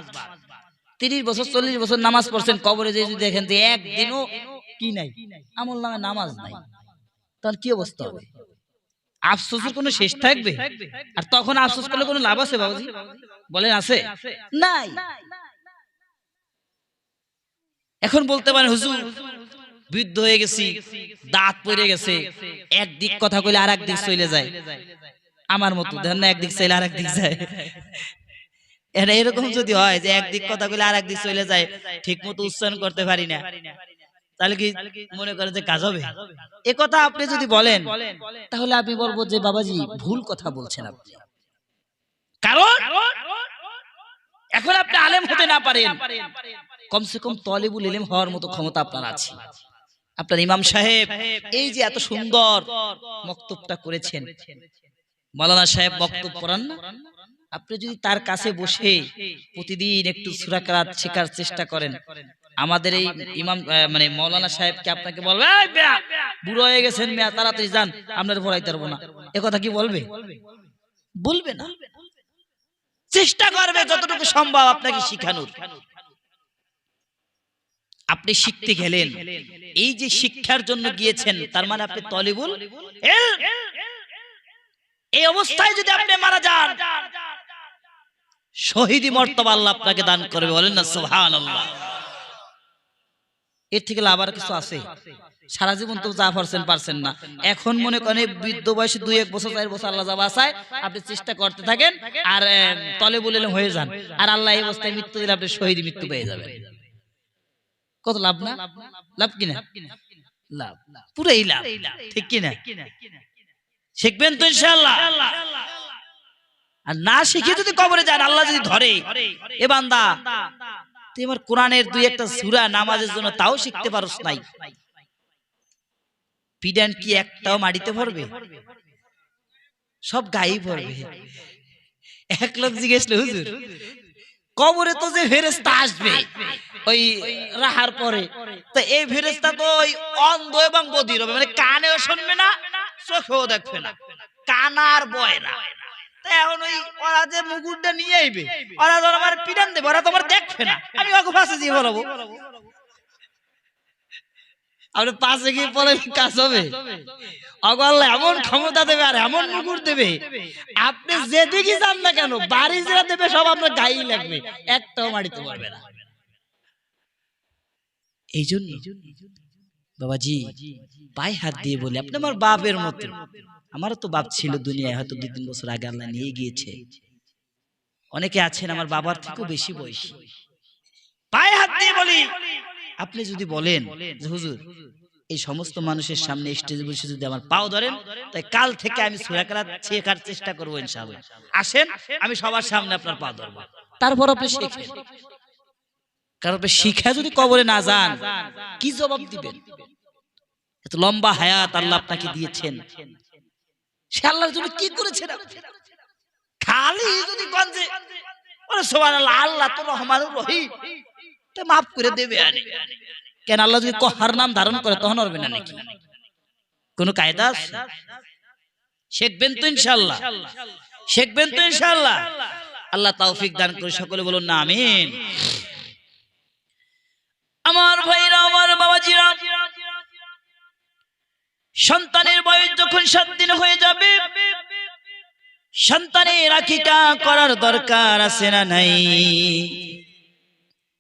30 বছর 40 বছর নামাজ পড়ছেন, কবরে যে যদি দেখেন যে একদিনও কি নাই, আমল নামে নামাজ নাই, তখন কি অবস্থা হবে? আফসোসের কোনো শেষ থাকবে? আর তখন আফসোস করলে কোনো লাভ আছে বাবাজি? বলেন আছে? নাই। এখন বলতে পারেন হুজুর বৃদ্ধ হয়ে গেছি, দাঁত পড়ে গেছে, একদিক কথা কইলে আর একদিক চলে যায়, আমার মতো দেখেন না, একদিক চাইলে আর একদিক যায়। এটা এরকম যদি হয় যে একদিক কথা কইলে আর একদিক চলে যায়, ঠিক মতো উচ্চারণ করতে পারি না, তাহলে কি মনে করেন যে কাজ হবে? এ কথা আপনি যদি বলেন, তাহলে আমি বলবো যে বাবাজি ভুল কথা বলছেন আপনি। কারণ এখন আপনি আলেম হতে না পারেন, কমসে কম তলিবুল ইলম হওয়ার মতো ক্ষমতা আপনার আছে। আপনার ইমাম সাহেব এই যে এত সুন্দর বক্তব্যটা করেছেন, মাওলানা সাহেব বক্তব্য পড়ান না, আপনি যদি তার কাছে বসে প্রতিদিন একটু সূরা কিরাত শেখার চেষ্টা করেন, আমাদের এই ইমাম মানে মাওলানা সাহেবকে আপনাকে বলবে, এই মিয়া বুড়ো হয়ে গেছেন মিয়া, তাড়াতাড়ি যান, আপনার পড়াইতে পারবো না, এ কথা কি বলবে? বলবে না। চেষ্টা করবে যতটুকু সম্ভব আপনাকে শিখানোর। আপনি শিখতে গেলেন, এই যে শিক্ষার জন্য গিয়েছেন, তার মানে আপনি তলিবুল ইলম। এই অবস্থায় যদি আপনি মারা যান, শহীদি মর্তবা আল্লাহ আপনাকে দান করবে। বলেন না সুবহানাল্লাহ। এর থেকে লাভ আর কিছু আছে? সারা জীবন তো যা পারছেন না, এখন মনে করেন বৃদ্ধ বয়সে 2-1 বছর 4 বছর আল্লাহ যা বাঁচায়, আপনি চেষ্টা করতে থাকেন আর তলিবুল ইলম হয়ে যান, আর আল্লাহ এই অবস্থায় মৃত্যু দিলে আপনি শহীদি মৃত্যু পেয়ে যাবেন। কত লাভ না? লাভ কিনা? লাভ, পুরাই লাভ, ঠিক কিনা? শিখবেন তো ইনশাআল্লাহ। আর না শিখে যদি কবরে যান, আল্লাহ যদি ধরে, এ বান্দা তুই আমার কোরআনের দুই একটা সূরা নামাজের জন্য তাও শিখতে পারোস নাই, পিডান কি একটাও মাটিতে পড়বে? সব গায়ে পড়বে। এক লোক জিজ্ঞেস করলো, হুজুর কবরে তো যে ফেরেশতা আসবে ওই রাহার পরে, তো এই ফেরেশতা তো ওই অন্ধ এবং বধির হবে, মানে কানেও শুনবে না চোখেও দেখবে না, কানার বয় না। তো এখন ওই ওরা যে মুকুটটা নিয়ে আইবে, ওরা তো আমার পিডান দেবে, ওরা তো আমার দেখবে না, আমি ওকে ফাঁসে দিয়ে বলবো। আপনি পাশে গিয়ে পরে কাজ হবে? আল্লাহ এমন ক্ষমতা দেবে আর এমন মুকুট দেবে, আপনি যেদিকে যান না কেন বাড়ি যেটা দেবে সব আপনার গায়ে লাগবে, একটাও মাটিতে পড়বে না। এই জন্য বাবাজি পায়ে হাত দিয়ে বলি, আপনি আমার বাপের মতো। আমারও তো বাপ ছিল দুনিয়ায়, হয়তো 2-3 বছর আগে আল্লাহ নিয়ে গিয়েছে। অনেকে আছেন আমার বাবার থেকেও বেশি বয়সী। পায়ে হাত দিয়ে বলি, আপনি যদি বলেন যে হুজুর এই সমস্ত মানুষের সামনে স্টেজে বসে যদি আমার পাও ধরেন, তাই কাল থেকে আমি সূরা কেরাত শেখার চেষ্টা করবো ইনশাআল্লাহ। আসেন আমি সবার সামনে আপনার পা ধরবো, তারপর আপনি শেখেন। কারণ আপনি শিখা যদি কবরে না যান কি জবাব দিবেন? এত লম্বা হায়াত আল্লাহ আপনাকে দিয়েছেন, সে আল্লাহর জন্য কি করেছেন আপনি? খালি যদি গঞ্জে ওরে সুবহানাল্লাহ, আল্লাহ তো রহমানুর রহিম, তে মাফ করে দেবে। আরে কেন আল্লাহ যদি কহার নাম ধারণ করে তখন হবে না নাকি? কোন কায়দা আছে? শিখবেন তো ইনশাআল্লাহ, শিখবেন তো ইনশাআল্লাহ। আল্লাহ তৌফিক দান করে, সকলে বলুন না আমিন। আমার ভাইরা, আমার বাবাজিরা, সন্তানের বয়স যখন 7 দিন হয়ে যাবে, সন্তানের আকিকা করার দরকার আছে না নাই?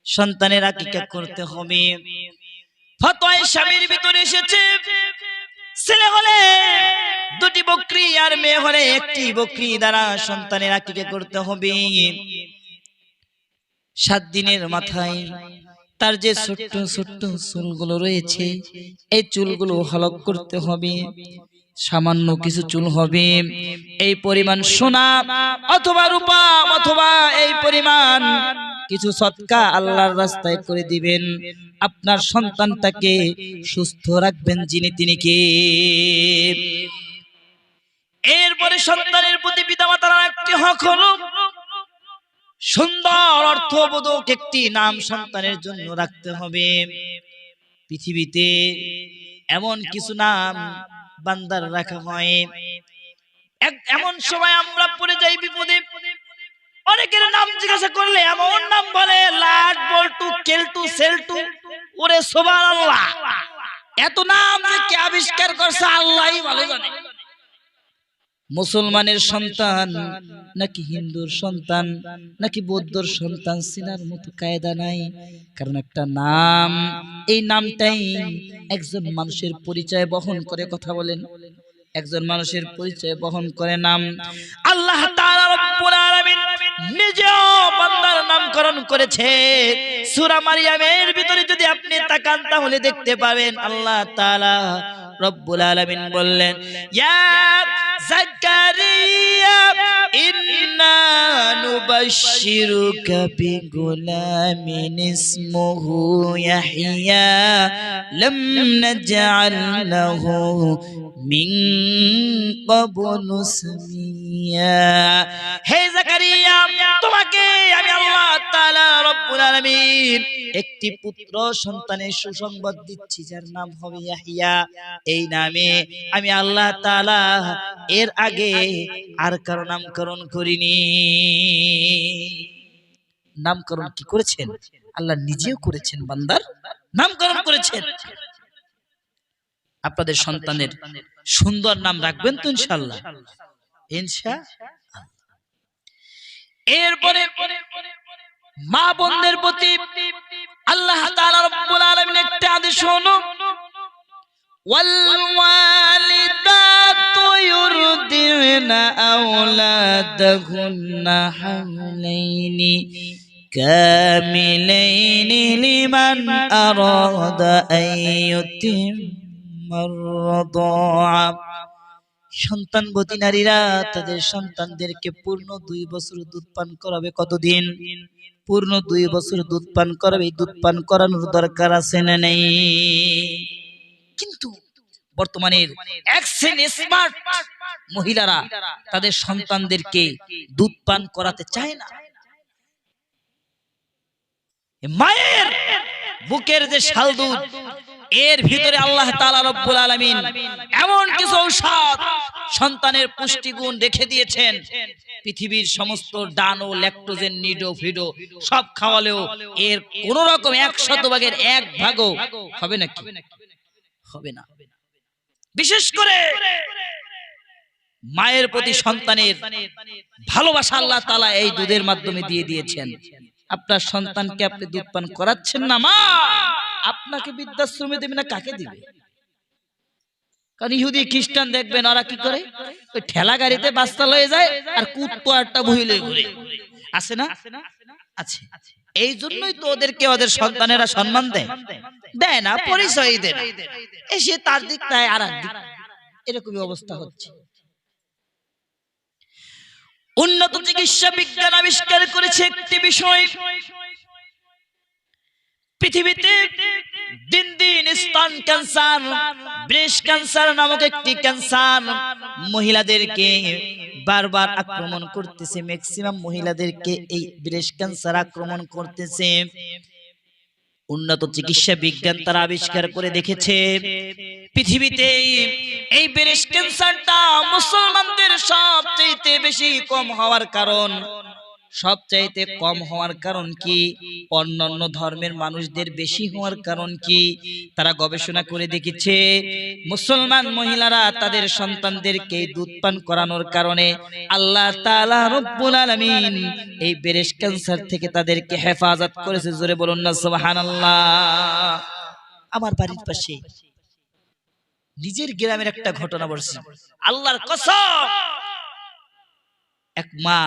সন্তানের আকিকা করতে হবে। ফতোয়ায়ে স্বামীর ভিতরে এসেছে, ছেলে হলে 2টি বকরি আর মেয়ে হলে 1টি বকরি দ্বারা সন্তানের আকিকা করতে হবে। 7 দিনের মাথায় তার যে ছোট্ট ছোট্ট চুলগুলো রয়েছে, এই চুলগুলো হলক করতে হবে। সামান্য কিছু চুল হবে, এই পরিমাণ সোনা অথবা রূপা অথবা এই পরিমাণ কিছু সদকা আল্লাহর রাস্তায় করে দিবেন। আপনার সন্তানটাকে সুস্থ রাখবেন যিনি, তিনি কে? এরপরে সন্তানের প্রতি পিতামাতার একটি হক হলো সুন্দর অর্থবোধক একটি নাম সন্তানের জন্য রাখতে হবে। পৃথিবীতে এমন কিছু নাম বান্দার রাখা হয়, এমন সময় আমরা পড়ে যাই বিপদে। অনেকের নাম জিজ্ঞাসা করলে এমন নাম বলে, লাট বল্টু কেলটু সেলটু, ওরে সুবহানাল্লাহ, এত নাম যে কে আবিষ্কার করছে আল্লাহই ভালো জানে। মুসলমানের সন্তান নাকি হিন্দুর সন্তান নাকি বৌদ্ধর সন্তান চিনার মতো কায়দা নাই। কারণ একটা নাম, এই নামটাই একজন মানুষের পরিচয় বহন করে। কথা বলেন, একজন মানুষের পরিচয় বহন করে নাম। আল্লাহ তাআলা রব্বুল আলামিন নিজেও বান্দার নামকরণ করেছে। সূরা মারইয়ামের ভিতরে যদি আপনি তাকান তাহলে দেখতে পাবেন আল্লাহ তাআলা রব্বুল আলামিন বললেন, ইয়া জাকারিয়া ইন্না নুবাশশিরুকা বিগুলামিন ইসমুহু ইয়াহইয়া লাম নাজআল লাহু মিন ক্বাবলু সামিয়া। হে জাকারিয়া, তোমাকে আমি আল্লাহ তাআলা রব্বুল আলামিন একটি পুত্র সন্তানের সুসংবাদ দিচ্ছি, যার নাম হবে ইয়াহইয়া। এই নামে আমি আল্লাহ তাআলা এর আগে আর কারো নামকরণ করিনি। নামকরণ কি করেছেন? আল্লাহ নিজেও করেছেন, বান্দার নামকরণ করেছেন। আপনাদের সন্তানের সুন্দর নাম রাখবেন তো ইনশাআল্লাহ, ইনশাআল্লাহ। এরপরে মা বোনদের প্রতি আল্লাহ তাআলা রব্বুল আলামিন একটা আদেশ হলো, ওয়াল ওয়ালিদাতু ইউরদিনা আওলাদাহুন্না হাওলাইনি কামিলাইনি লিমান আরাদা আন ইউতিম্মার রাদা। সন্তানবতী নারীরা তাদের সন্তানদেরকে পূর্ণ 2 বছর দুধ পান করাবে। কতদিন? পূর্ণ 2 বছর দুধ পান করাবে। দুধ পান করানোর দরকার আছে না নেই? কিন্তু বর্তমানের এক্সেন স্মার্ট মহিলারা তাদের সন্তানদেরকে দুধ পান করাতে চায় না। মায়ের বুকের যে শাল দুধ, এর ভিতরে আল্লাহ তাআলা রব্বুল আলামিন এমন কিছু ঔষধ সন্তানের পুষ্টিগুণ রেখে দিয়েছেন, পৃথিবীর সমস্ত ডানো ল্যাকটোজেন নিডো ফিডো সব খাওয়ালেও এর কোন রকম 100 ভাগের 1 ভাগও হবে নাকি? হবে না। বিশেষ করে মায়ের প্রতি সন্তানের ভালোবাসা আল্লাহ তাআলা এই দুধের মাধ্যমে দিয়ে দিয়েছেন। আপনার সন্তানকে আপনি দুধ পান করাচ্ছেন না, মা আপনাকে বৃদ্ধাশ্রমে দেবে না কাকে দিবে? কারণ ইহুদি খ্রিস্টান দেখবেন ওরা কি করে, ওই ঠেলা গাড়িতে বাস্তা লয়ে যায় আর কুত্তাটা বহিলে ঘুরে, আছে না? আছে। এই জন্যই তো ওদেরকে ওদের সন্তানেরা সম্মান দেয় না, পরিচয় দেয় না, এসে তার দিক তাই আর এক দিক, এরকমই অবস্থা হচ্ছে। উন্নত চিকিৎসা বিজ্ঞান আবিষ্কার করেছে একটি বিষয়, পৃথিবীতে দিন দিন স্তন ক্যান্সার, ব্রেস্ট ক্যান্সার নামক একটি ক্যান্সার মহিলাদেরকে বারবার আক্রমণ করতেছে। ম্যাক্সিমাম মহিলাদেরকে এই ব্রেস্ট ক্যান্সার আক্রমণ করতেছে। উন্নত চিকিৎসা বিজ্ঞান তারা আবিষ্কার করে দেখেছে পৃথিবীতে এই ব্রেস্ট ক্যান্সারটা মুসলমানদের সবচেয়ে বেশি কম হওয়ার কারণ, সবচাইতে কম হওয়ার কারণ কি, অন্যান্য ধর্মের মানুষদের বেশি হওয়ার কারণ কি, তারা গবেষণা করে দেখেছে মুসলমান মহিলারা তাদের সন্তানদেরকে দুধ পান করানোর কারণে আল্লাহ তাআলা রব্বুল আলামিন এই ব্রেস্ট ক্যান্সার থেকে তাদেরকে হেফাজত করেছে। জোরে বলুন না সুবহানাল্লাহ। আমার বাড়ির পাশে নিজের গ্রামের একটা ঘটনা বলছি, আল্লাহর কসম। এক মা,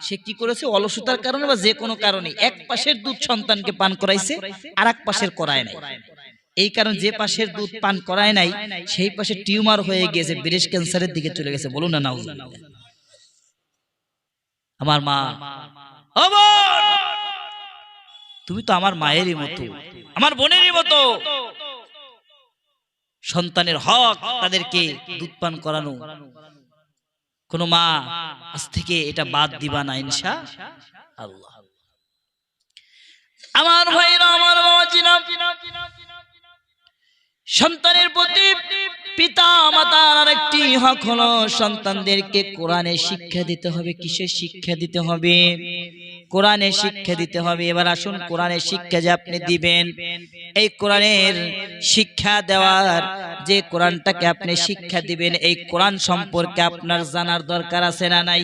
সে কি করেছে, অলসতার কারণে বা যে কোনো কারণে এক পাশের দুধ সন্তানকে পান করাইছে, আর এক পাশের করায় নাই। এই কারণ যে পাশের দুধ পান করায় নাই সেই পাশে টিউমার হয়ে গিয়েছে, ব্রেস্ট ক্যান্সারের দিকে চলে গেছে। বলুন না নাউজুবিল্লাহ। আমার মা, ও বোন, তুমি তো আমার মায়েরই মতো, আমার বোনেরই মতো। সন্তানের হক তাদেরকে দুধ পান করানো। কোন মা আজ থেকে এটা বাদ দিবা না ইনশাআল্লাহ। আমার ভাইরা, আমার বাবাজিরা, সন্তানের প্রতি পিতা মাতার আরেকটি হক হলো সন্তানদেরকে কোরআনের শিক্ষা দিতে হবে। কিসের শিক্ষা দিতে হবে? কোরআনের শিক্ষা দিতে হবে। এবার আসুন, কোরআনের শিক্ষা যে আপনি দিবেন, এই কোরআনের শিক্ষা দেওয়ার যে কোরআনটাকে আপনি শিক্ষা দিবেন, এই কোরআন সম্পর্কে আপনার জানার দরকার আছে না নাই?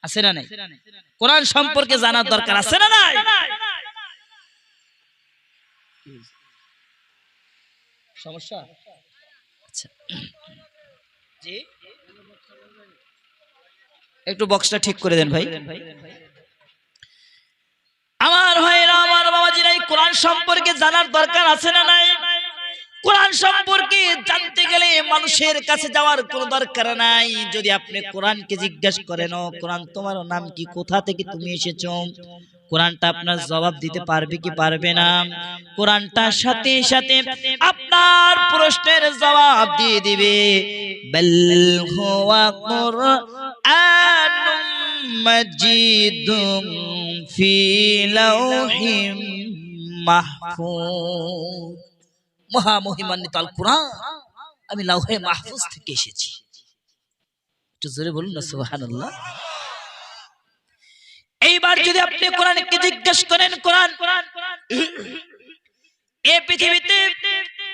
আছে না নাই? কোরআন সম্পর্কে জানার দরকার আছে না নাই? সমস্যা? আচ্ছা জি, একটু বক্সটা ঠিক করে দেন ভাই। আমার ভাইরা, আমার বাবাজিরা, এই কোরআন সম্পর্কে জানার দরকার আছে না নাই? কোরআন সম্পর্কে জানতে গেলে মানুষের কাছে যাওয়ার কোনো দরকার নাই। যদি আপনি কোরআনকে জিজ্ঞাসা করেন, ও কোরআন তোমার নাম কি, কোথা থেকে তুমি এসেছো, কোরআনটা আপনার জবাব দিতে পারবে কি পারবে না? কোরআনটার সাথে সাথে আপনার প্রশ্নের জবাব দিয়ে দিবে। বাল হুয়া কুরআনুম মাজিদুম ফি লাওহিম মাহফুজ। মহামহিমান্বিত আল কোরআন আমি লাউহে মাহফুজ থেকে এসেছি। একটু জোরে বলুন না সুবহানাল্লাহ। এইবার যদি আপনি কোরআনকে জিজ্ঞেস করেন, কোরআন এই পৃথিবীতে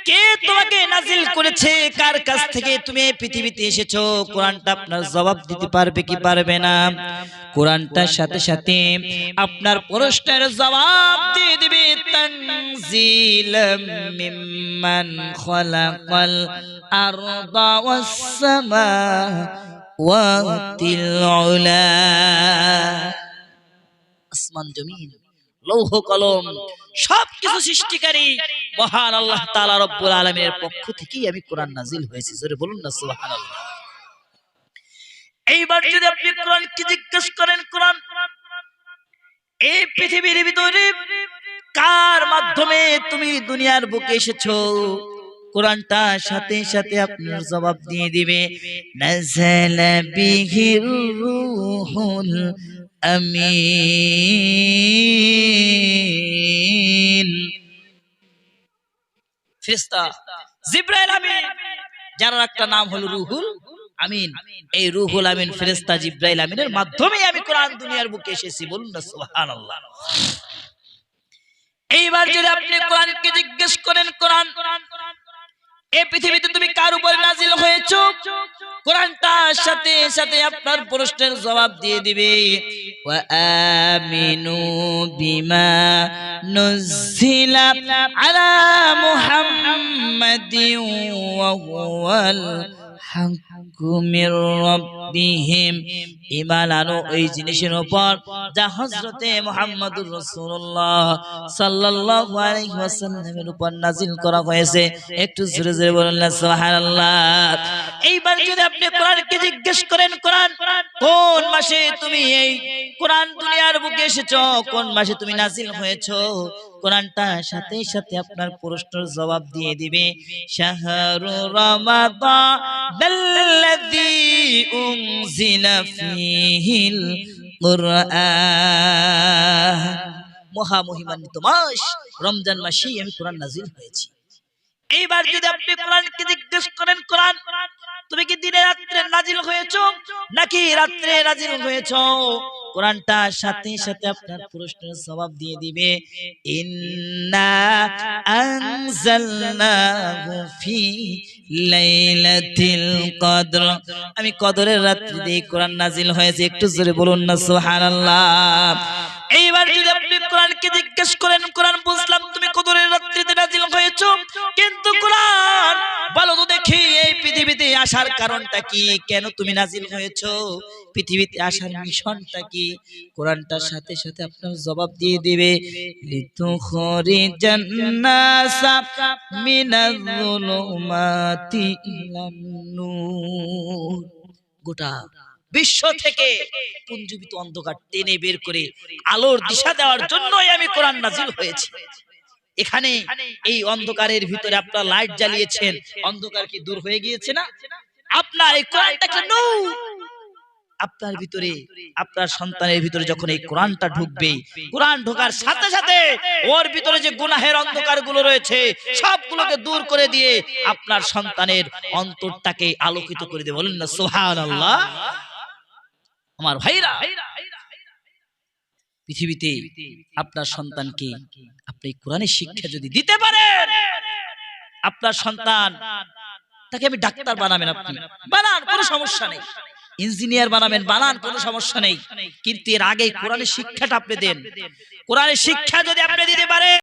কে তোমাকে নাজিল করেছে, কার কাছ থেকে তুমি এই পৃথিবীতে এসেছো, কোরআনটা আপনার জবাব দিতে পারবে কি পারবে না? কোরআনটার সাথে সাথে আপনার প্রশ্নের জবাব দিয়ে দিবে। তানজিলাম মিম্মান খালাকাল আরদা ওয়াস সামাওয়াতিল উলা। আসমান জমিন লৌহ কলম সবকিছু সৃষ্টিকারী মহান আল্লাহ তাআলা রব্বুল আলামিনের পক্ষ থেকেই আমি কোরআন নাজিল হয়েছে। জোরে বলুন না সুবহানাল্লাহ। এইবার যদি আপনি কোরআনকে জিজ্ঞেস করেন, কোরআন এই পৃথিবীর ভিতরে কার মাধ্যমে তুমি দুনিয়ার বুকে এসেছো, কোরআনটা সাথে সাথে আপনার জবাব দিয়ে দিবে, নাযালা বিহির রূহুল আমিন। ফেরেশতা জিবরাইল আমিন, যার একটা নাম হলো রুহুল আমিন। এই রুহুল আমিন ফেরেশতা জিবরাইল আমিনের মাধ্যমে আমি কোরআন দুনিয়ার বুকে এসেছি। বলুন না সুবহানাল্লাহ। এইবার যদি আপনি কোরআনকে জিজ্ঞেস করেন, কোরআন এই পৃথিবীতে তুমি কার উপরে নাজিল হয়েছো, কোরআনটার সাথে সাথে আপনার প্রশ্নের জবাব দিয়ে দিবে, ওয়া আমিনু বিমা নুজিলা আলা মুহাম্মাদিন ওয়া হুয়াল হাক্কু মির রাব্বিহিম। ঈমান আনো ওই জিনিসের উপর যা হযরতে মুহাম্মদুর রাসূলুল্লাহ সাল্লাল্লাহু আলাইহি ওয়াসাল্লামের উপর নাজিল করা হয়েছে। একটু জোরে জোরে বলুন না সুবহানাল্লাহ। এইবার যদি আপনি কোরআনকে জিজ্ঞেস করেন, কোরআন কোন মাসে তুমি এই কোরআন দুনিয়ার বুকে এসেছো, কোন মাসে তুমি নাজিল হয়েছো, কোরআনটা সাথে সাথে আপনার প্রশ্নের জবাব দিয়ে দিবে, শাহরু রামাদানাল্লাযী উনজিলা ফীহিল কুরআন। মহামহিমান্বিত মাস রমজান মাসেই আমি কোরআন নাজিল হয়েছি। এইবার যদি আপনি কোরআনকে জিজ্ঞেস করেন, কোরআন তুমি কি দিনে রাত্রে নাজিল হয়েছো নাকি রাত্রে নাজিল হয়েছো, কোরআনটা সাথে সাথে আপনার প্রশ্নের জবাব দিয়ে দিবে, ইন্না আনজালনাহু ফি লাইলাতিল কদর। আমি কদরের রাত্রিতে কোরআন নাজিল হয়েছে। একটু জোরে বলুন না সুবহানাল্লাহ। এইবার যদি আপনি কোরআনকে জিজ্ঞেস করেন, কোরআন বুঝলাম তুমি কদরের রাত্রিতে নাজিল হয়েছো, কিন্তু কোরআন বলো তো দেখি এই পৃথিবীতে আসার কারণটা কি, কেন তুমি নাজিল হয়েছো, পৃথিবীতে আসার মিশনটা কি, কোরআনটার সাথে সাথে আপনার জবাব দিয়ে দিবে, লিতুখরিজান নাসা মিনাজ-যুলুমাতি ইলান নূর। গোটা বিশ্ব থেকে পুঞ্জীবিত অন্ধকার টেনে বের করে আলোর দিশা দেওয়ার জন্যই আমি কোরআন নাজিল হয়েছি। এখানে এই অন্ধকারের ভিতরে আপনারা লাইট জ্বালিয়েছেন, অন্ধকার কি দূর হয়ে গিয়েছে না? আপনার এই কোরআনটা একটা নূর। আপনার ভিতরে, আপনার সন্তানের ভিতরে যখন এই কোরআনটা ঢুকবে, কোরআন ঢোকার সাথে সাথে ওর ভিতরে যে গুনাহের অন্ধকার গুলো রয়েছে সবগুলোকে দূর করে দিয়ে আপনার সন্তানের অন্তরটাকে আলোকিত করে দেবে। বলেন না সুবহানাল্লাহ। আমার ভাইরা, পৃথিবীতে আপনার সন্তানকে আপনি কোরআনের শিক্ষা যদি দিতে পারেন, আপনার সন্তান তাকে আমি ডাক্তার বানাবেন, আপনি বানান, কোনো সমস্যা নেই, ইঞ্জিনিয়ার বানাবেন, বানান, কোনো সমস্যা নেই, কিন্তু এর আগে কোরআনের শিক্ষাটা আপনি দেন। কোরআনের শিক্ষা যদি আপনি দিতে পারেন,